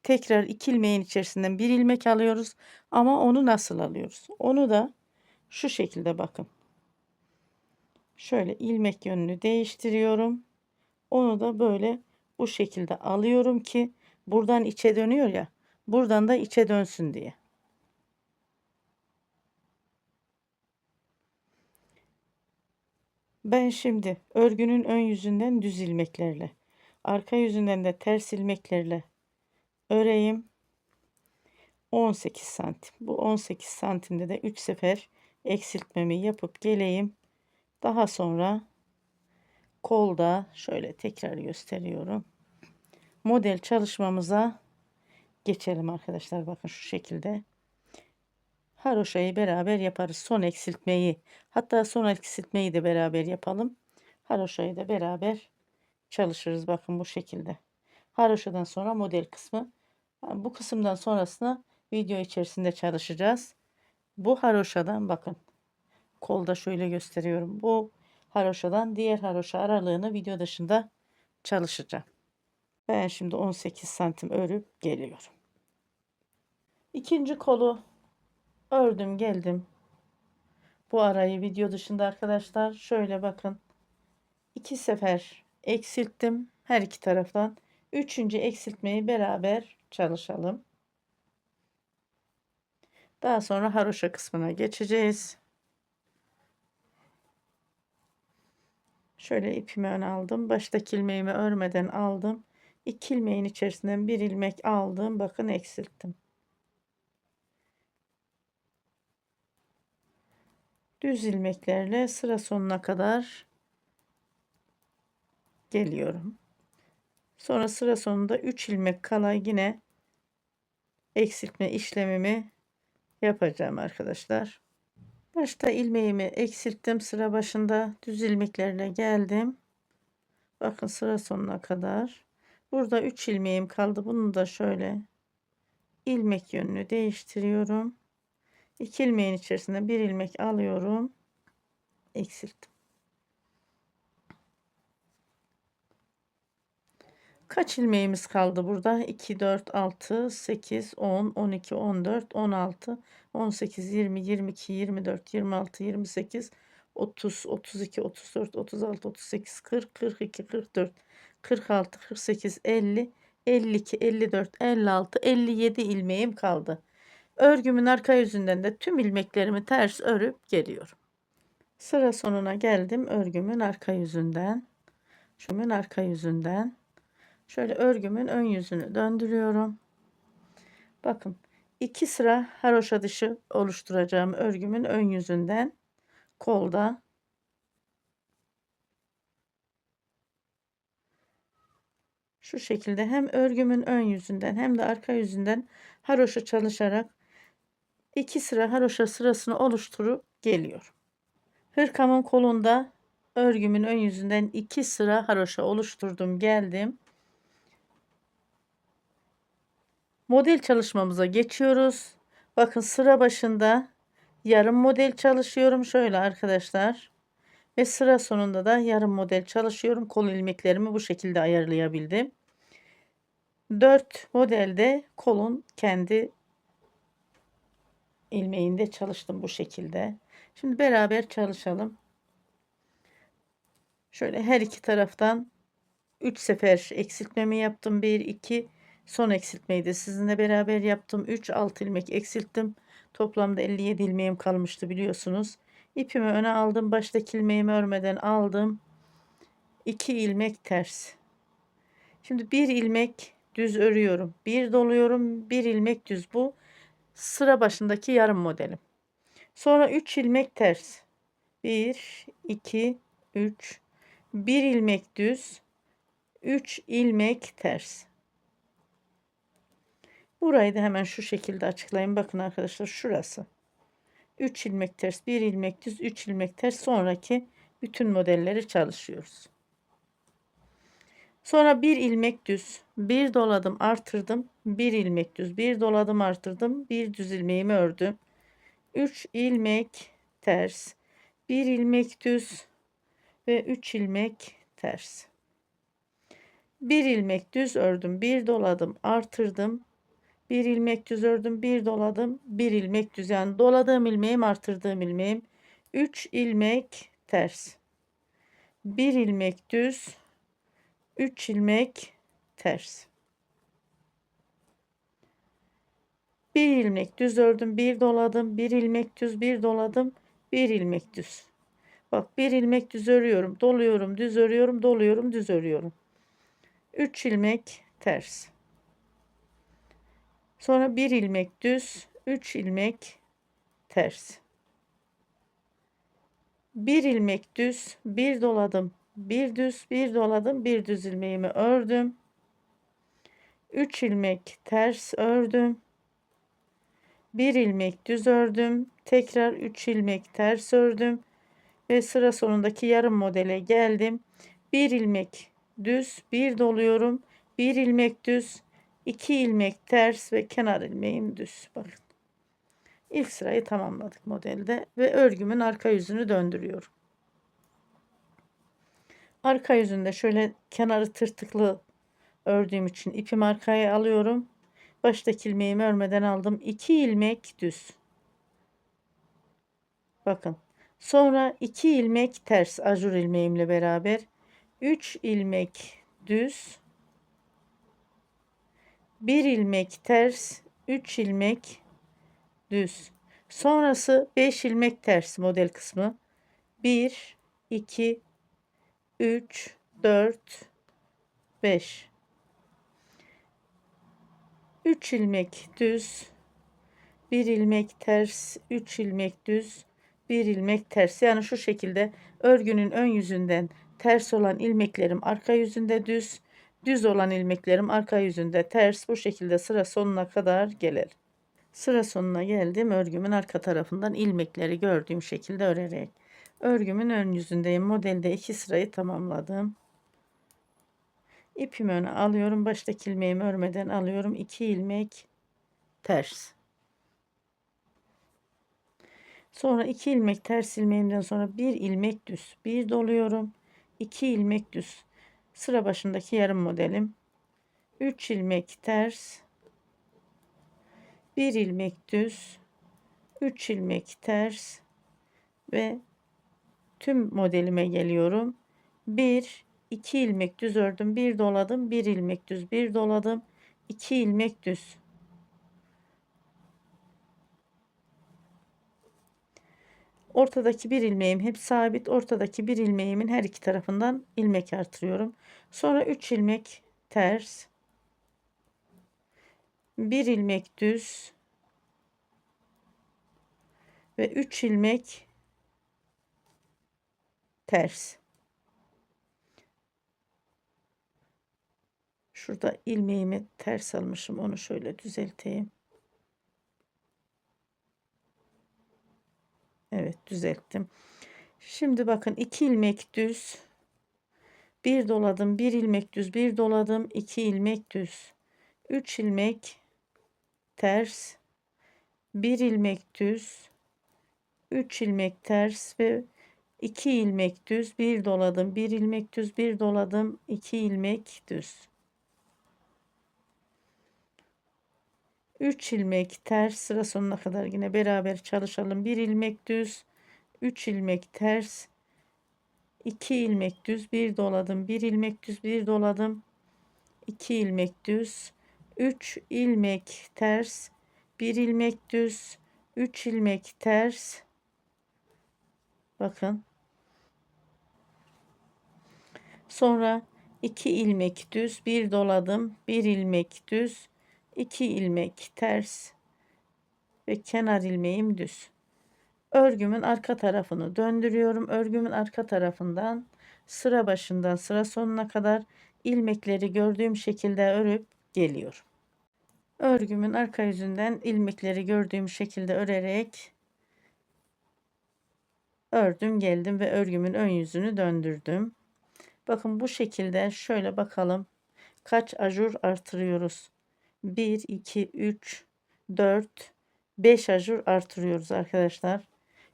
tekrar 2 ilmeğin içerisinden bir ilmek alıyoruz. Ama onu nasıl alıyoruz? Onu da Şu şekilde bakın. Şöyle ilmek yönünü değiştiriyorum. Onu da böyle bu şekilde alıyorum ki buradan içe dönüyor ya. Buradan da içe dönsün diye. Ben şimdi örgünün ön yüzünden düz ilmeklerle, arka yüzünden de ters ilmeklerle öreyim. 18 santim. Bu 18 santimde de 3 sefer eksiltmemi yapıp geleyim. Daha sonra kolda şöyle tekrar gösteriyorum. Model çalışmamıza geçelim arkadaşlar. Bakın şu şekilde. Haroşayı beraber yaparız. Son eksiltmeyi, hatta son eksiltmeyi de beraber yapalım. Haroşayı da beraber çalışırız. Bakın bu şekilde. Haroşadan sonra model kısmı. Bu kısımdan sonrasını video içerisinde çalışacağız. Bu haroşadan bakın. Kolda şöyle gösteriyorum. Bu haroşadan diğer haroşa aralığını video dışında çalışacağım. Ben şimdi 18 santim örüp geliyorum. İkinci kolu ördüm geldim. Bu arayı video dışında arkadaşlar şöyle bakın. 2 sefer eksilttim her iki taraftan. Üçüncü eksiltmeyi beraber çalışalım. Daha sonra haroşa kısmına geçeceğiz. Şöyle ipimi ön aldım. Baştaki ilmeğimi örmeden aldım. 2 ilmeğin içerisinden bir ilmek aldım. Bakın eksilttim. Düz ilmeklerle sıra sonuna kadar geliyorum. Sonra sıra sonunda 3 ilmek kala yine eksiltme işlemimi yapacağım arkadaşlar. Başta ilmeğimi eksilttim. Sıra başında düz ilmeklerle geldim. Bakın sıra sonuna kadar. Burada 3 ilmeğim kaldı. Bunu da şöyle ilmek yönünü değiştiriyorum. 2 ilmeğin içerisinde bir ilmek alıyorum. Eksilttim. Kaç ilmeğimiz kaldı burada? 2, 4, 6, 8, 10, 12, 14, 16, 18, 20, 22, 24, 26, 28, 30, 32, 34, 36, 38, 40, 42, 44, 46, 48, 50, 52, 54, 56, 57 ilmeğim kaldı. Örgümün arka yüzünden de tüm ilmeklerimi ters örüp geliyorum. Sıra sonuna geldim örgümün arka yüzünden. Örgümün arka yüzünden. Şöyle örgümün ön yüzünü döndürüyorum. Bakın 2 sıra haroşa dışı oluşturacağım örgümün ön yüzünden kolda. Şu şekilde hem örgümün ön yüzünden hem de arka yüzünden haroşa çalışarak 2 sıra haroşa sırasını oluşturup geliyorum. Hırkamın kolunda örgümün ön yüzünden 2 sıra haroşa oluşturdum geldim. Model çalışmamıza geçiyoruz. Bakın sıra başında yarım model çalışıyorum şöyle arkadaşlar. Ve sıra sonunda da yarım model çalışıyorum. Kol ilmeklerimi bu şekilde ayarlayabildim. 4 modelde kolun kendi ilmeğinde çalıştım bu şekilde. Şimdi beraber çalışalım. Şöyle her iki taraftan 3 sefer eksiltmemi yaptım. 1, 2, son eksiltmeyi de sizinle beraber yaptım. 3, 6 ilmek eksilttim. Toplamda 57 ilmeğim kalmıştı biliyorsunuz. İpimi öne aldım. Baştaki ilmeğimi örmeden aldım. 2 ilmek ters. Şimdi bir ilmek düz örüyorum. Bir doluyorum. Bir ilmek düz. Bu sıra başındaki yarım modelim. Sonra 3 ilmek ters. 1, 2, 3. Bir ilmek düz. 3 ilmek ters. Burayı da hemen şu şekilde açıklayayım. Bakın arkadaşlar şurası. 3 ilmek ters, 1 ilmek düz, 3 ilmek ters. Sonraki bütün modelleri çalışıyoruz. Sonra 1 ilmek düz, 1 doladım, artırdım, 1 ilmek düz, 1 doladım, artırdım, 1 düz ilmeğimi ördüm. 3 ilmek ters, 1 ilmek düz ve 3 ilmek ters. 1 ilmek düz ördüm, 1 doladım, artırdım, Bir ilmek düz ördüm, bir doladım, bir ilmek düz, yani doladığım ilmeğim artırdığım ilmeğim. 3 ilmek ters, bir ilmek düz, 3 ilmek ters, bir ilmek düz ördüm, bir doladım, bir ilmek düz, bir doladım, bir ilmek düz. Bak, bir ilmek düz örüyorum, doluyorum, düz örüyorum, doluyorum, düz örüyorum. 3 ilmek ters. Sonra bir ilmek düz, 3 ilmek ters. Bir ilmek düz, bir doladım, bir düz, bir doladım, bir düz ilmeğimi ördüm. 3 ilmek ters ördüm. Bir ilmek düz ördüm. Tekrar 3 ilmek ters ördüm ve sıra sonundaki yarım modele geldim. Bir ilmek düz, bir doluyorum. Bir ilmek düz, 2 ilmek ters ve kenar ilmeğim düz. Bakın. İlk sırayı tamamladık modelde ve örgümün arka yüzünü döndürüyorum. Arka yüzünde şöyle kenarı tırtıklı ördüğüm için ipimi arkaya alıyorum. Baştaki ilmeğimi örmeden aldım. 2 ilmek düz. Bakın. Sonra 2 ilmek ters ajur ilmeğimle beraber 3 ilmek düz, 1 ilmek ters, 3 ilmek düz. Sonrası 5 ilmek ters model kısmı. 1 2 3 4 5. 3 ilmek düz, 1 ilmek ters, 3 ilmek düz, 1 ilmek ters. Yani şu şekilde örgünün ön yüzünden ters olan ilmeklerim arka yüzünde düz, düz olan ilmeklerim arka yüzünde ters. Bu şekilde sıra sonuna kadar gelelim. Sıra sonuna geldim. Örgümün arka tarafından ilmekleri gördüğüm şekilde örerek. Örgümün ön yüzündeyim. Modelde 2 sırayı tamamladım. İpimi öne alıyorum. Baştaki ilmeğimi örmeden alıyorum. 2 ilmek ters. Sonra 2 ilmek ters ilmeğimden sonra 1 ilmek düz. 1 doluyorum. 2 ilmek düz. Sıra başındaki yarım modelim. 3 ilmek ters. 1 ilmek düz. 3 ilmek ters ve tüm modelime geliyorum. 1 2 ilmek düz ördüm, 1 doladım, 1 ilmek düz, 1 doladım, 2 ilmek düz. Ortadaki bir ilmeğim hep sabit. Ortadaki bir ilmeğimin her iki tarafından ilmek artırıyorum. Sonra 3 ilmek ters, 1 ilmek düz ve 3 ilmek ters. Şurada ilmeğimi ters almışım. Onu şöyle düzelteyim. Evet, düzelttim. Şimdi bakın, 2 ilmek düz, 1 doladım, 1 ilmek düz, 1 doladım, 2 ilmek düz, 3 ilmek ters, 1 ilmek düz, 3 ilmek ters ve 2 ilmek düz, 1 doladım, 1 ilmek düz, 1 doladım, 2 ilmek düz. 3 ilmek ters, sıra sonuna kadar yine beraber çalışalım. 1 ilmek düz, 3 ilmek ters, 2 ilmek düz, 1 doladım, 1 ilmek düz, 1 doladım, 2 ilmek düz, 3 ilmek ters, 1 ilmek düz, 3 ilmek ters. Bakın. Sonra 2 ilmek düz, 1 doladım, 1 ilmek düz, 2 ilmek ters ve kenar ilmeğim düz. Örgümün arka tarafını döndürüyorum. Örgümün arka tarafından sıra başından sıra sonuna kadar ilmekleri gördüğüm şekilde örüp geliyorum. Örgümün arka yüzünden ilmekleri gördüğüm şekilde örerek ördüm geldim ve örgümün ön yüzünü döndürdüm. Bakın bu şekilde, şöyle bakalım kaç ajur artırıyoruz. 1 2 3 4 5 ajur artırıyoruz arkadaşlar.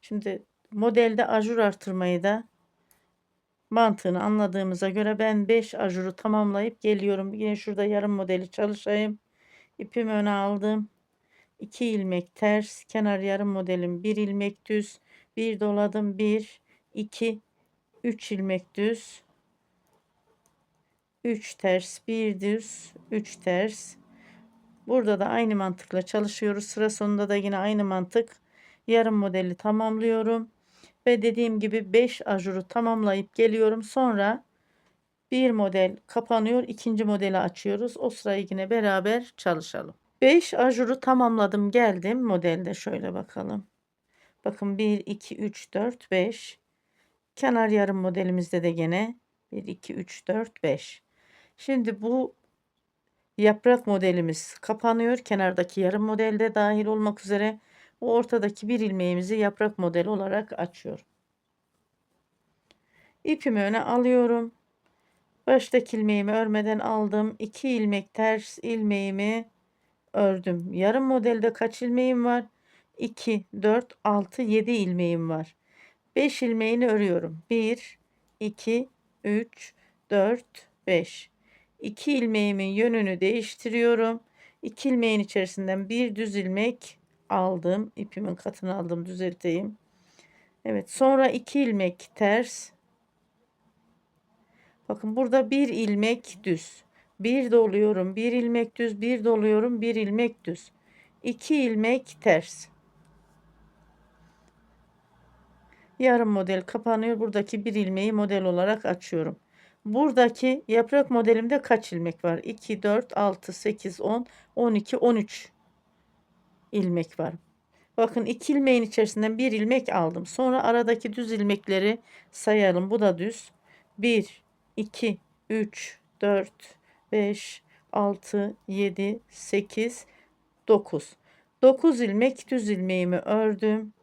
Şimdi modelde ajur artırmayı da mantığını anladığımıza göre ben 5 ajuru tamamlayıp geliyorum. Yine şurada yarım modeli çalışayım. İpimi öne aldım. 2 ilmek ters, kenar yarım modelim 1 ilmek düz, bir doladım, 1 2 3 ilmek düz, 3 ters, 1 düz, 3 ters. Burada da aynı mantıkla çalışıyoruz. Sıra sonunda da yine aynı mantık. Yarım modeli tamamlıyorum ve dediğim gibi 5 ajuru tamamlayıp geliyorum. Sonra bir model kapanıyor, ikinci modeli açıyoruz. O sırayı yine beraber çalışalım. 5 ajuru tamamladım, geldim modelde, şöyle bakalım. Bakın 1 2 3 4 5. Kenar yarım modelimizde de gene 1 2 3 4 5. Şimdi bu yaprak modelimiz kapanıyor. Kenardaki yarım modelde dahil olmak üzere o ortadaki bir ilmeğimizi yaprak modeli olarak açıyorum. İpimi öne alıyorum. Baştaki ilmeğimi örmeden aldım. 2 ilmek ters ilmeğimi ördüm. Yarım modelde kaç ilmeğim var? 2, 4, 6, 7 ilmeğim var. 5 ilmeğini örüyorum. 1, 2, 3, 4, 5. 2 ilmeğimin yönünü değiştiriyorum. 2 ilmeğin içerisinden bir düz ilmek aldım. İpimin katını aldım, düzelteyim. Evet, sonra 2 ilmek ters. Bakın burada bir ilmek düz. Bir doluyorum, bir ilmek düz, bir doluyorum, bir ilmek düz. 2 ilmek ters. Yarım model kapanıyor. Buradaki bir ilmeği model olarak açıyorum. Buradaki yaprak modelimde kaç ilmek var? 2, 4, 6, 8, 10, 12, 13 ilmek var. Bakın 2 ilmeğin içerisinden bir ilmek aldım. Sonra aradaki düz ilmekleri sayalım. Bu da düz. 1, 2, 3, 4, 5, 6, 7, 8, 9. 9 ilmek düz ilmeğimi ördüm.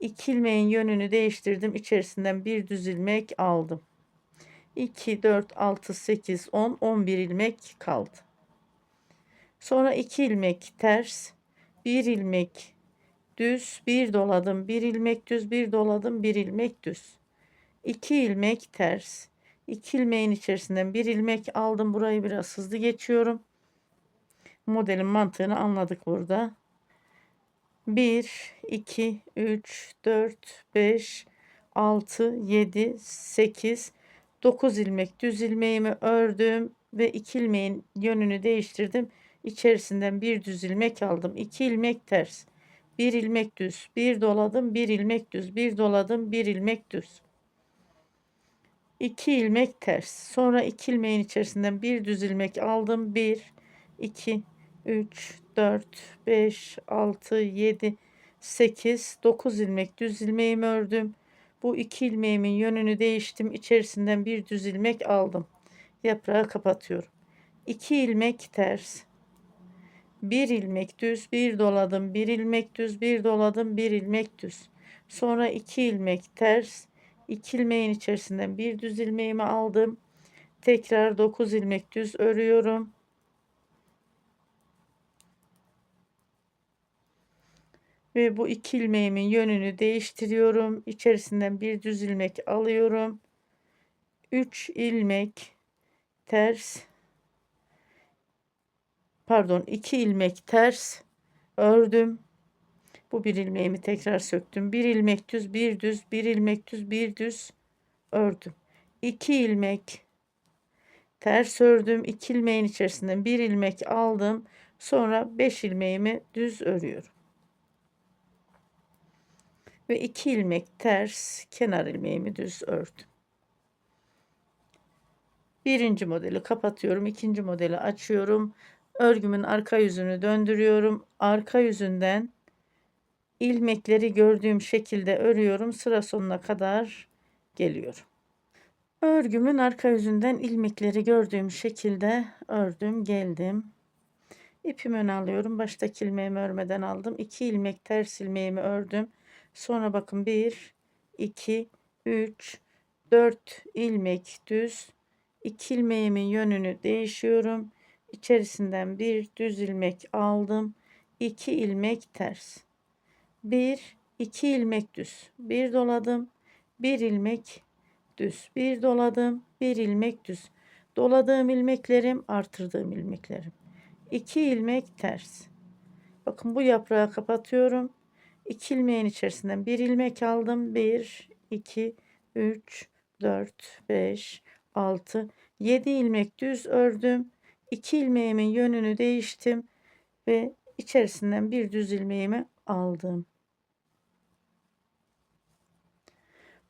2 ilmeğin yönünü değiştirdim. İçerisinden bir düz ilmek aldım. 2, 4, 6, 8, 10, 11 ilmek kaldı. Sonra 2 ilmek ters, 1 ilmek düz, bir doladım, 1 ilmek düz, bir doladım, 1 ilmek düz. 2 ilmek ters. 2 ilmeğin içerisinden bir ilmek aldım. Burayı biraz hızlı geçiyorum. Modelin mantığını anladık burada. 1, 2, 3, 4, 5, 6, 7, 8, 9 ilmek düz ilmeğimi ördüm ve 2 ilmeğin yönünü değiştirdim. İçerisinden bir düz ilmek aldım. 2 ilmek ters. 1 ilmek düz. Bir doladım, 1 ilmek düz. Bir doladım, 1 ilmek düz. 2 ilmek ters. Sonra 2 ilmeğin içerisinden bir düz ilmek aldım. 1, 2, 3, 4, 5, 6, 7, 8, 9 ilmek düz ilmeğimi ördüm. Bu 2 ilmeğimin yönünü değiştim. İçerisinden bir düz ilmek aldım. Yaprağı kapatıyorum. 2 ilmek ters. 1 ilmek düz, bir doladım, 1 ilmek düz, bir doladım, 1 ilmek düz. Sonra 2 ilmek ters, 2 ilmeğin içerisinden bir düz ilmeğimi aldım. Tekrar 9 ilmek düz örüyorum. Ve bu 2 ilmeğimin yönünü değiştiriyorum. İçerisinden bir düz ilmek alıyorum. 3 ilmek ters, pardon, 2 ilmek ters ördüm. Bu bir ilmeğimi tekrar söktüm. Bir ilmek düz, bir düz, bir ilmek düz, bir düz ördüm. 2 ilmek ters ördüm. 2 ilmeğin içerisinden bir ilmek aldım. Sonra 5 ilmeğimi düz örüyorum. Ve 2 ilmek ters, kenar ilmeğimi düz ördüm. Birinci modeli kapatıyorum. İkinci modeli açıyorum. Örgümün arka yüzünü döndürüyorum. Arka yüzünden ilmekleri gördüğüm şekilde örüyorum. Sıra sonuna kadar geliyorum. Örgümün arka yüzünden ilmekleri gördüğüm şekilde ördüm, geldim. İpimi öne alıyorum. Baştaki ilmeğimi örmeden aldım. 2 ilmek ters ilmeğimi ördüm. Sonra bakın 1, 2, 3, 4 ilmek düz. 2 ilmeğimin yönünü değişiyorum. İçerisinden bir düz ilmek aldım. 2 ilmek ters. 1, 2 ilmek düz. Bir doladım. 1 ilmek düz. Bir doladım. Bir ilmek düz. Doladığım ilmeklerim, artırdığım ilmeklerim. 2 ilmek ters. Bakın bu yaprağı kapatıyorum. 2 ilmeğin içerisinden bir ilmek aldım. 1, 2, 3, 4, 5, 6, 7 ilmek düz ördüm. 2 ilmeğimin yönünü değiştim ve içerisinden bir düz ilmeğimi aldım.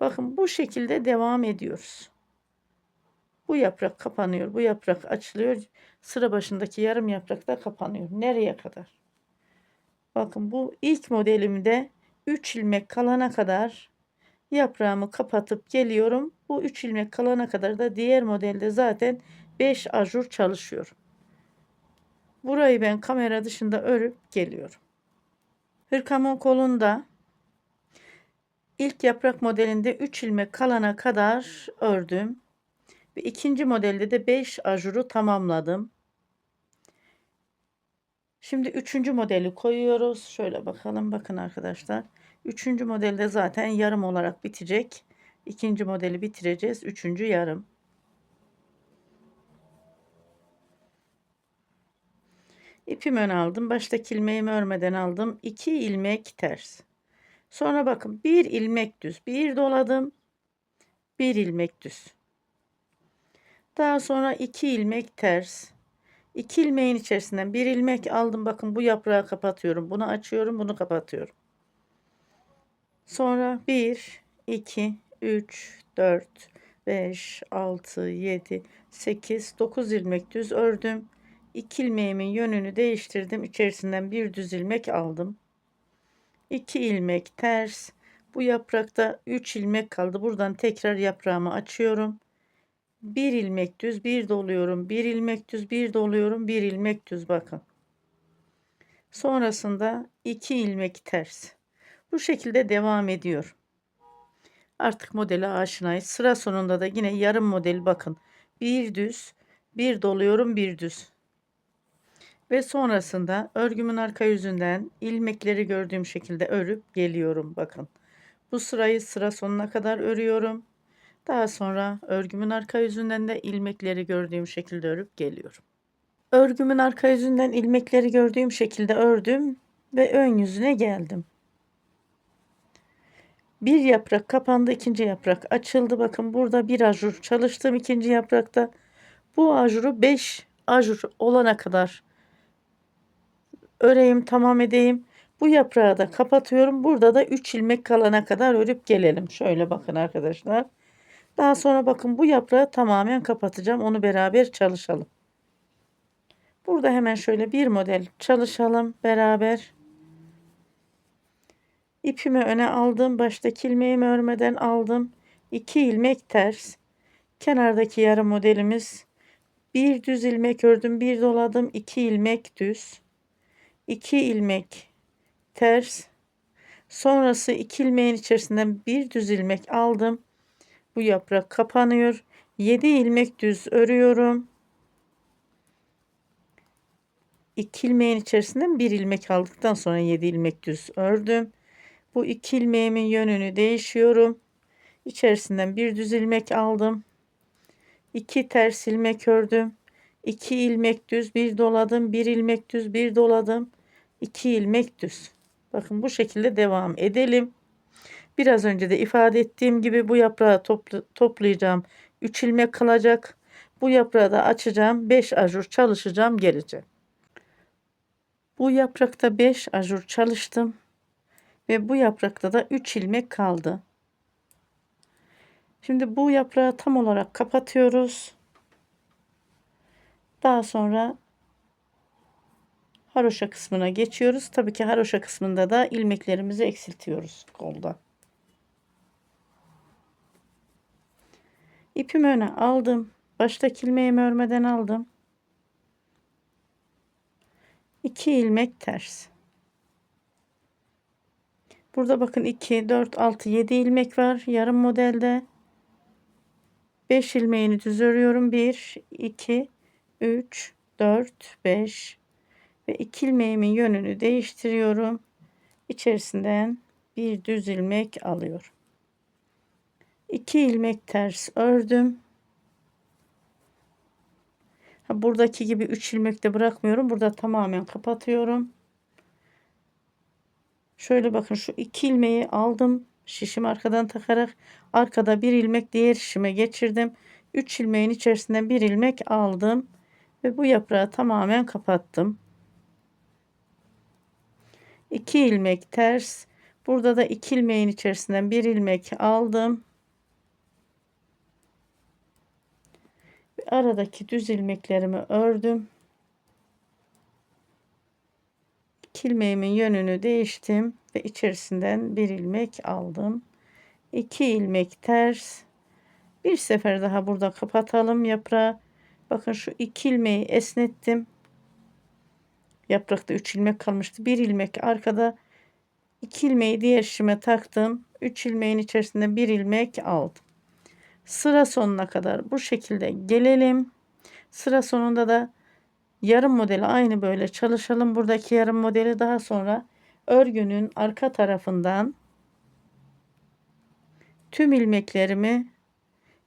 Bakın bu şekilde devam ediyoruz. Bu yaprak kapanıyor, bu yaprak açılıyor. Sıra başındaki yarım yaprak da kapanıyor. Nereye kadar? Bakın bu ilk modelimde 3 ilmek kalana kadar yaprağımı kapatıp geliyorum. Bu 3 ilmek kalana kadar da diğer modelde zaten 5 ajur çalışıyorum. Burayı ben kamera dışında örüp geliyorum. Hırkamın kolunda ilk yaprak modelinde 3 ilmek kalana kadar ördüm. Ve ikinci modelde de 5 ajuru tamamladım. Şimdi üçüncü modeli koyuyoruz. Şöyle bakalım. Bakın arkadaşlar. Üçüncü modelde zaten yarım olarak bitecek. İkinci modeli bitireceğiz. Üçüncü yarım. İpimi ön aldım. Baştaki ilmeğimi örmeden aldım. 2 ilmek ters. Sonra bakın 1 ilmek düz. Bir doladım. 1 ilmek düz. Daha sonra 2 ilmek ters. 2 ilmeğin içerisinden bir ilmek aldım. Bakın bu yaprağı kapatıyorum. Bunu açıyorum. Bunu kapatıyorum. Sonra 1, 2, 3, 4, 5, 6, 7, 8, 9 ilmek düz ördüm. 2 ilmeğimin yönünü değiştirdim. İçerisinden bir düz ilmek aldım. 2 ilmek ters. Bu yaprakta 3 ilmek kaldı. Buradan tekrar yaprağımı açıyorum. 1 ilmek düz, bir doluyorum. 1 ilmek düz, bir doluyorum. 1 ilmek düz bakın. Sonrasında 2 ilmek ters. Bu şekilde devam ediyor. Artık modele aşinayız. Sıra sonunda da yine yarım model bakın. Bir düz, bir doluyorum, bir düz. Ve sonrasında örgümün arka yüzünden ilmekleri gördüğüm şekilde örüp geliyorum bakın. Bu sırayı sıra sonuna kadar örüyorum. Daha sonra örgümün arka yüzünden de ilmekleri gördüğüm şekilde örüp geliyorum. Örgümün arka yüzünden ilmekleri gördüğüm şekilde ördüm ve ön yüzüne geldim. Bir yaprak kapandı, ikinci yaprak açıldı. Bakın burada bir ajur çalıştım ikinci yaprakta. Bu ajuru 5 ajur olana kadar öreyim, tamam edeyim. Bu yaprağı da kapatıyorum. Burada da 3 ilmek kalana kadar örüp gelelim. Şöyle bakın arkadaşlar. Daha sonra bakın bu yaprağı tamamen kapatacağım. Onu beraber çalışalım. Burada hemen şöyle bir model çalışalım beraber. İpimi öne aldım. Baştaki ilmeğimi örmeden aldım. 2 ilmek ters. Kenardaki yarım modelimiz. Bir düz ilmek ördüm. Bir doladım. 2 ilmek düz. 2 ilmek ters. Sonrası 2 ilmeğin içerisinden bir düz ilmek aldım. Bu yaprak kapanıyor. 7 ilmek düz örüyorum. 2 ilmeğin içerisinden bir ilmek aldıktan sonra 7 ilmek düz ördüm. Bu 2 ilmeğimin yönünü değişiyorum. İçerisinden bir düz ilmek aldım. 2 ters ilmek ördüm. 2 ilmek düz, bir doladım, bir ilmek düz, bir doladım, 2 ilmek düz. Bakın bu şekilde devam edelim. Biraz önce de ifade ettiğim gibi bu yaprağı toplayacağım. 3 ilmek kalacak. Bu yaprağı da açacağım. 5 ajur çalışacağım, geleceğim. Bu yaprakta 5 ajur çalıştım ve bu yaprakta da 3 ilmek kaldı. Şimdi bu yaprağı tam olarak kapatıyoruz. Daha sonra haroşa kısmına geçiyoruz. Tabii ki haroşa kısmında da ilmeklerimizi eksiltiyoruz kolda. İpimi öne aldım. Baştaki ilmeğimi örmeden aldım. 2 ilmek ters. Burada bakın 2, 4, 6, 7 ilmek var. Yarım modelde. 5 ilmeğini düz örüyorum. 1, 2, 3, 4, 5 ve 2 ilmeğimin yönünü değiştiriyorum. İçerisinden bir düz ilmek alıyorum. 2 ilmek ters ördüm. Buradaki gibi 3 ilmek de bırakmıyorum. Burada tamamen kapatıyorum. Şöyle bakın, şu 2 ilmeği aldım. Şişimi arkadan takarak arkada bir ilmek diğer şişime geçirdim. 3 ilmeğin içerisinden bir ilmek aldım ve bu yaprağı tamamen kapattım. 2 ilmek ters. Burada da 2 ilmeğin içerisinden bir ilmek aldım. Aradaki düz ilmeklerimi ördüm. 2 ilmeğimin yönünü değiştim ve içerisinden bir ilmek aldım. 2 ilmek ters. Bir sefer daha burada kapatalım yaprağı. Bakın, şu 2 ilmeği esnettim. Yaprakta 3 ilmek kalmıştı. Bir ilmek arkada, 2 ilmeği diğer şişime taktım. 3 ilmeğin içerisinde bir ilmek aldım. Sıra sonuna kadar bu şekilde gelelim. Sıra sonunda da yarım modeli aynı böyle çalışalım. Buradaki yarım modeli daha sonra örgünün arka tarafından tüm ilmeklerimi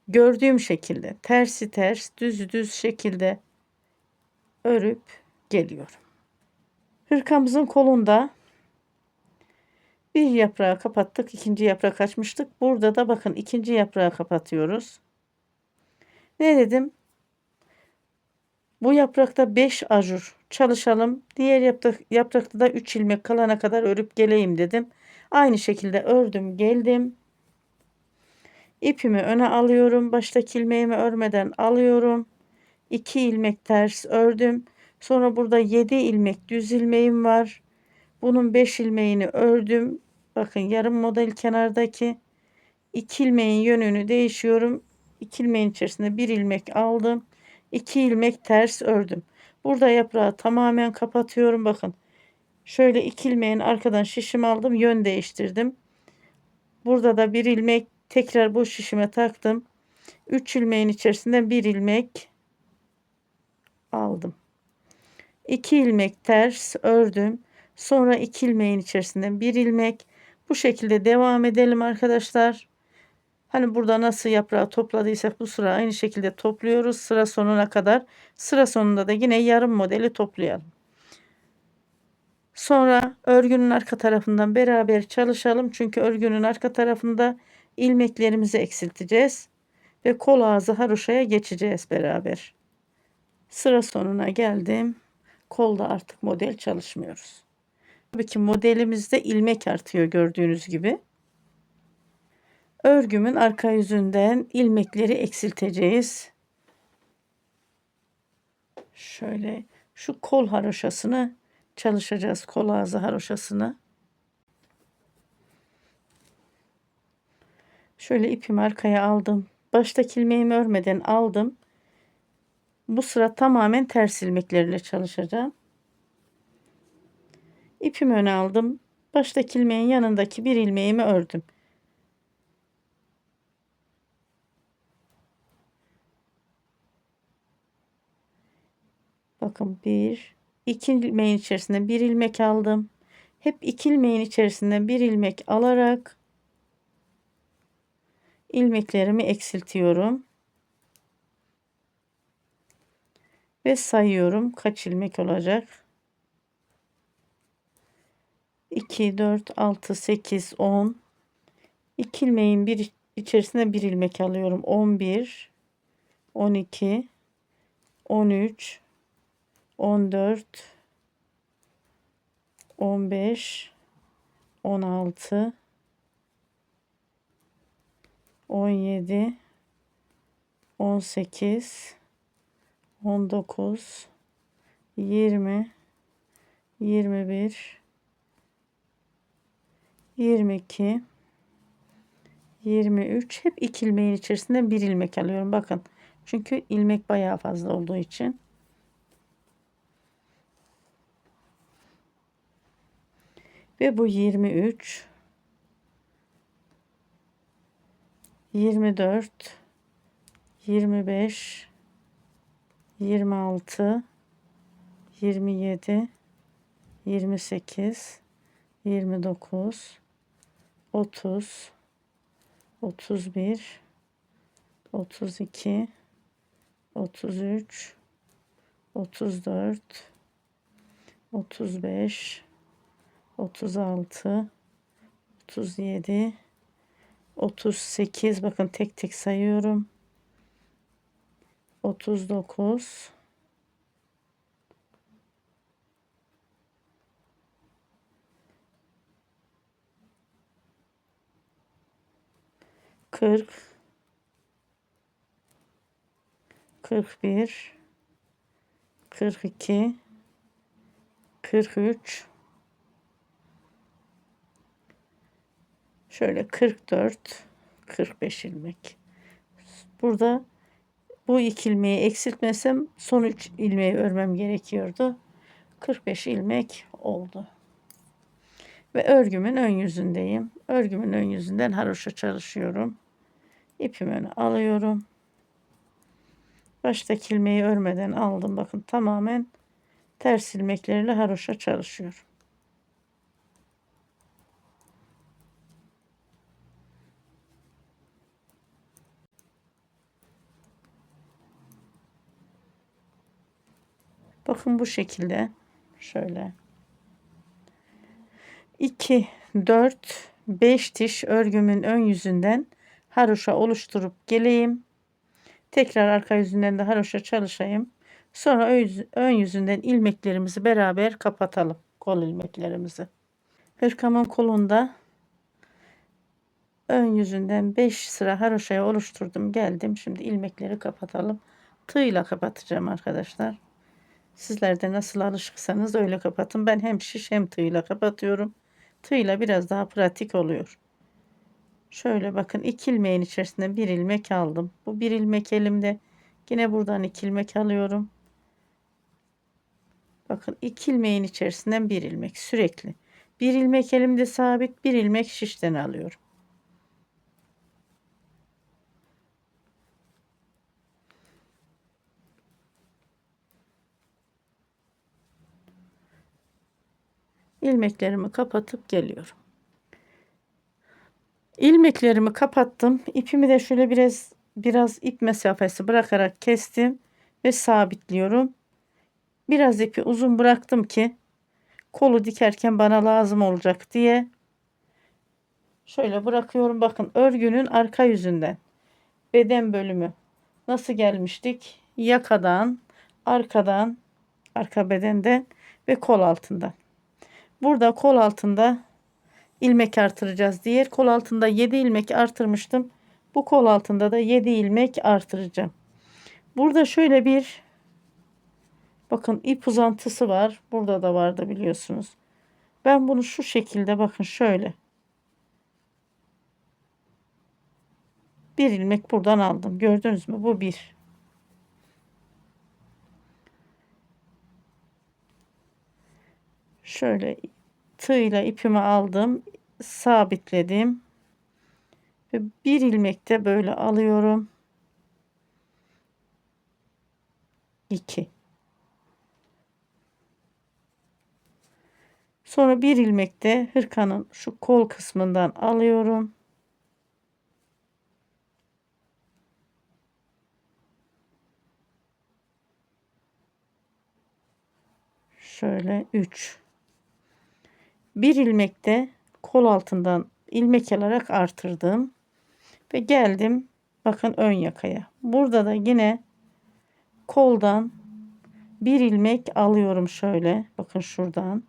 gördüğüm şekilde tersi ters, düzü düz şekilde örüp geliyorum. Hırkamızın kolunda bir yaprağı kapattık, ikinci yaprak açmıştık. Burada da bakın ikinci yaprağı kapatıyoruz. Ne dedim? Bu yaprakta 5 ajur çalışalım. Diğer yaprakta da 3 ilmek kalana kadar örüp geleyim dedim. Aynı şekilde ördüm geldim. İpimi öne alıyorum. Baştaki ilmeğimi örmeden alıyorum. 2 ilmek ters ördüm. Sonra burada 7 ilmek düz ilmeğim var. Bunun 5 ilmeğini ördüm. Bakın, yarım model kenardaki 2 ilmeğin yönünü değişiyorum. 2 ilmeğin içerisinde bir ilmek aldım. 2 ilmek ters ördüm. Burada yaprağı tamamen kapatıyorum. Bakın, şöyle 2 ilmeğin arkadan şişim aldım, yön değiştirdim. Burada da bir ilmek tekrar bu şişime taktım. 3 ilmeğin içerisinde bir ilmek aldım. 2 ilmek ters ördüm. Sonra 2 ilmeğin içerisinden bir ilmek. Bu şekilde devam edelim arkadaşlar. Hani burada nasıl yaprağı topladıysak bu sıra aynı şekilde topluyoruz sıra sonuna kadar. Sıra sonunda da yine yarım modeli toplayalım. Sonra örgünün arka tarafından beraber çalışalım. Çünkü örgünün arka tarafında ilmeklerimizi eksilteceğiz ve kol ağzı haroşaya geçeceğiz beraber. Sıra sonuna geldim. Kolda artık model çalışmıyoruz. Tabii ki modelimizde ilmek artıyor gördüğünüz gibi. Örgümün arka yüzünden ilmekleri eksilteceğiz. Şöyle şu kol haroşasını çalışacağız. Kol ağzı haroşasını. Şöyle ipimi arkaya aldım. Baştaki ilmeğimi örmeden aldım. Bu sıra tamamen ters ilmeklerle çalışacağım. İpimi öne aldım. Baştaki ilmeğin yanındaki bir ilmeğimi ördüm. Bakın, bir, iki ilmeğin içerisinde bir ilmek aldım. Hep iki ilmeğin içerisinde bir ilmek alarak ilmeklerimi eksiltiyorum. Ve sayıyorum kaç ilmek olacak. 2, 4, 6, 8, 10. 2 ilmeğin bir içerisine bir ilmek alıyorum. 11, 12, 13, 14, 15, 16, 17, 18, 19, 20, 21, 22, 23. Hep iki ilmeğin içerisinde bir ilmek alıyorum. Bakın, çünkü ilmek bayağı fazla olduğu için. Ve bu 23, 24, 25, 26, 27, 28, 29, 30, 31, 32, 33, 34, 35, 36, 37, 38. Bakın tek tek sayıyorum. 39, 40, 41, 42, 43, şöyle 44, 45 ilmek. Burada bu 2 ilmeği eksiltmesem son 3 ilmeği örmem gerekiyordu. 45 ilmek oldu. Ve örgümün ön yüzündeyim. Örgümün ön yüzünden haroşa çalışıyorum. İpimi alıyorum. Baştaki ilmeği örmeden aldım. Bakın tamamen ters ilmeklerle haroşa çalışıyorum. Bakın bu şekilde. Şöyle. 2, 4, 5 diş örgümün ön yüzünden haroşa oluşturup geleyim. Tekrar arka yüzünden de haroşa çalışayım. Sonra ön yüzünden ilmeklerimizi beraber kapatalım. Kol ilmeklerimizi. Hırkamın kolunda ön yüzünden 5 sıra haroşaya oluşturdum. Geldim. Şimdi ilmekleri kapatalım. Tığ ile kapatacağım arkadaşlar. Sizler de nasıl alışıksanız öyle kapatın. Ben hem şiş hem tığ ile kapatıyorum. Tığ ile biraz daha pratik oluyor. Şöyle bakın 2 ilmeğin içerisinde 1 ilmek aldım. Bu 1 ilmek elimde. Yine buradan 2 ilmek alıyorum. Bakın 2 ilmeğin içerisinden 1 ilmek sürekli. 1 ilmek elimde sabit, 1 ilmek şişten alıyorum. İlmeklerimi kapatıp geliyorum. İlmeklerimi kapattım. İpimi de şöyle biraz ip mesafesi bırakarak kestim ve sabitliyorum. Biraz ipi uzun bıraktım ki kolu dikerken bana lazım olacak diye. Şöyle bırakıyorum. Bakın örgünün arka yüzünden beden bölümü nasıl gelmiştik? Yakadan, arkadan, arka bedenden ve kol altından. Burada kol altında ilmek artıracağız. Diğer kol altında 7 ilmek artırmıştım. Bu kol altında da 7 ilmek artıracağım. Burada şöyle bir bakın ip uzantısı var. Burada da vardı biliyorsunuz. Ben bunu şu şekilde bakın şöyle bir ilmek buradan aldım. Gördünüz mü? Bu bir. Şöyle tığla ipimi aldım. Sabitledim. Ve bir ilmek de böyle alıyorum. 2. Sonra bir ilmek de hırkanın şu kol kısmından alıyorum. Şöyle 3. Bir ilmek de kol altından ilmek alarak artırdım. Ve geldim bakın ön yakaya. Burada da yine koldan bir ilmek alıyorum şöyle. Bakın şuradan.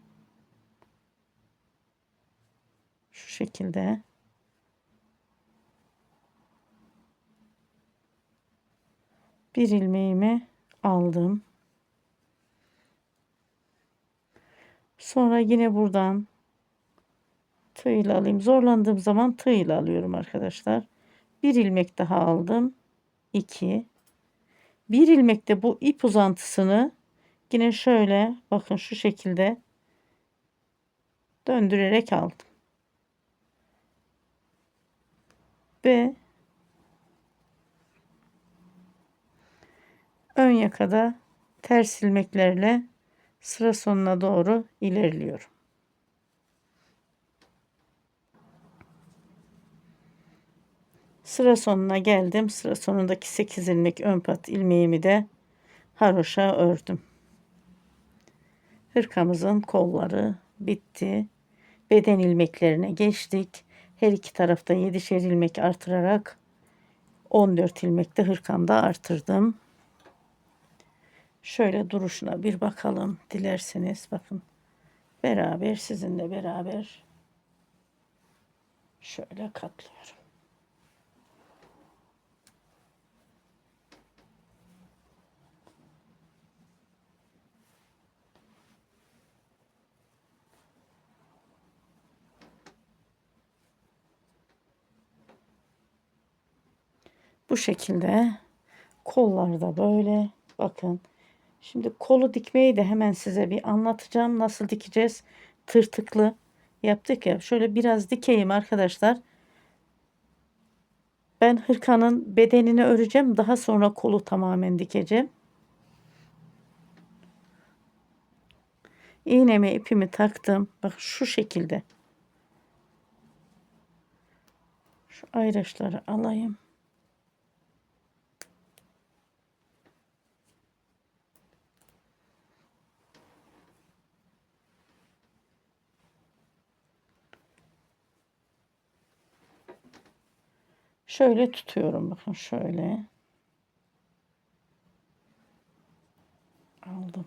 Şu şekilde. Bir ilmeğimi aldım. Sonra yine buradan tığ ile alayım. Zorlandığım zaman tığ ile alıyorum arkadaşlar. Bir ilmek daha aldım. 2. Bir ilmek de bu ip uzantısını yine şöyle bakın şu şekilde döndürerek aldım. Ve ön yakada ters ilmeklerle sıra sonuna doğru ilerliyorum. Sıra sonuna geldim. Sıra sonundaki 8 ilmek ön pat ilmeğimi de haroşa ördüm. Hırkamızın kolları bitti. Beden ilmeklerine geçtik. Her iki tarafta 7'şer ilmek artırarak 14 ilmekte hırkamda artırdım. Şöyle duruşuna bir bakalım dilerseniz. Bakın beraber sizinle beraber şöyle katlıyorum. Bu şekilde kollarda böyle bakın. Şimdi kolu dikmeyi de hemen size bir anlatacağım. Nasıl dikeceğiz? Tırtıklı yaptık ya. Şöyle biraz dikeyim arkadaşlar. Ben hırkanın bedenini öreceğim. Daha sonra kolu tamamen dikeceğim. İğnemi ipimi taktım. Bak şu şekilde. Şu ayraçları alayım. Şöyle tutuyorum. Bakın şöyle. Aldım.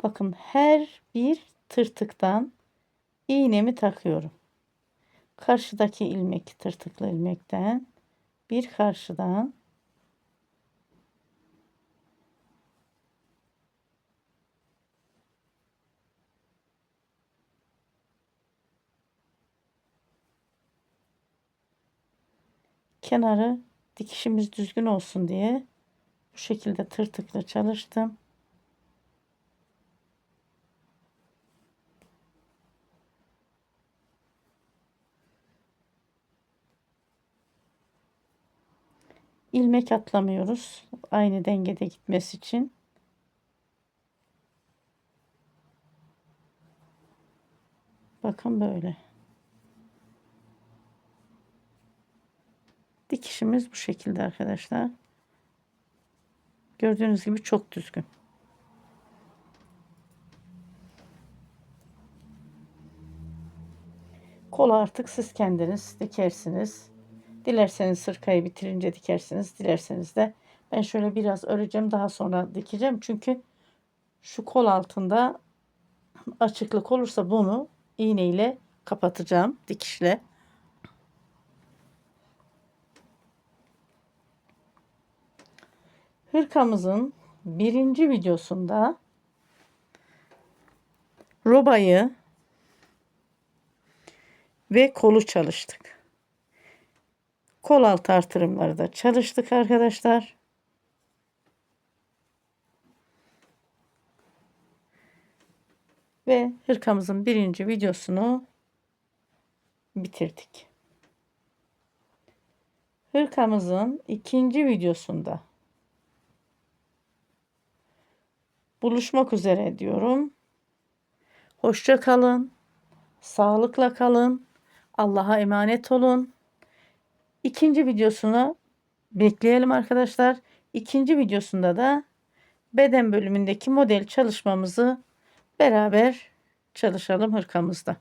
Bakın her bir tırtıktan iğnemi takıyorum. Karşıdaki ilmek tırtıklı ilmekten bir karşıdan kenarı dikişimiz düzgün olsun diye bu şekilde tırtıklı çalıştım. İlmek atlamıyoruz. Aynı dengede gitmesi için. Bakın böyle. Dikişimiz bu şekilde arkadaşlar. Gördüğünüz gibi çok düzgün. Kolu artık siz kendiniz dikersiniz. Dilerseniz sırkayı bitirince dikersiniz. Dilerseniz de ben şöyle biraz öreceğim. Daha sonra dikeceğim. Çünkü şu kol altında açıklık olursa bunu iğne ile kapatacağım dikişle. Hırkamızın birinci videosunda robayı ve kolu çalıştık. Kol altı artırımları da çalıştık arkadaşlar. Ve hırkamızın birinci videosunu bitirdik. Hırkamızın ikinci videosunda buluşmak üzere diyorum. Hoşça kalın. Sağlıkla kalın. Allah'a emanet olun. İkinci videosunu bekleyelim arkadaşlar. İkinci videosunda da beden bölümündeki model çalışmamızı beraber çalışalım hırkamızda.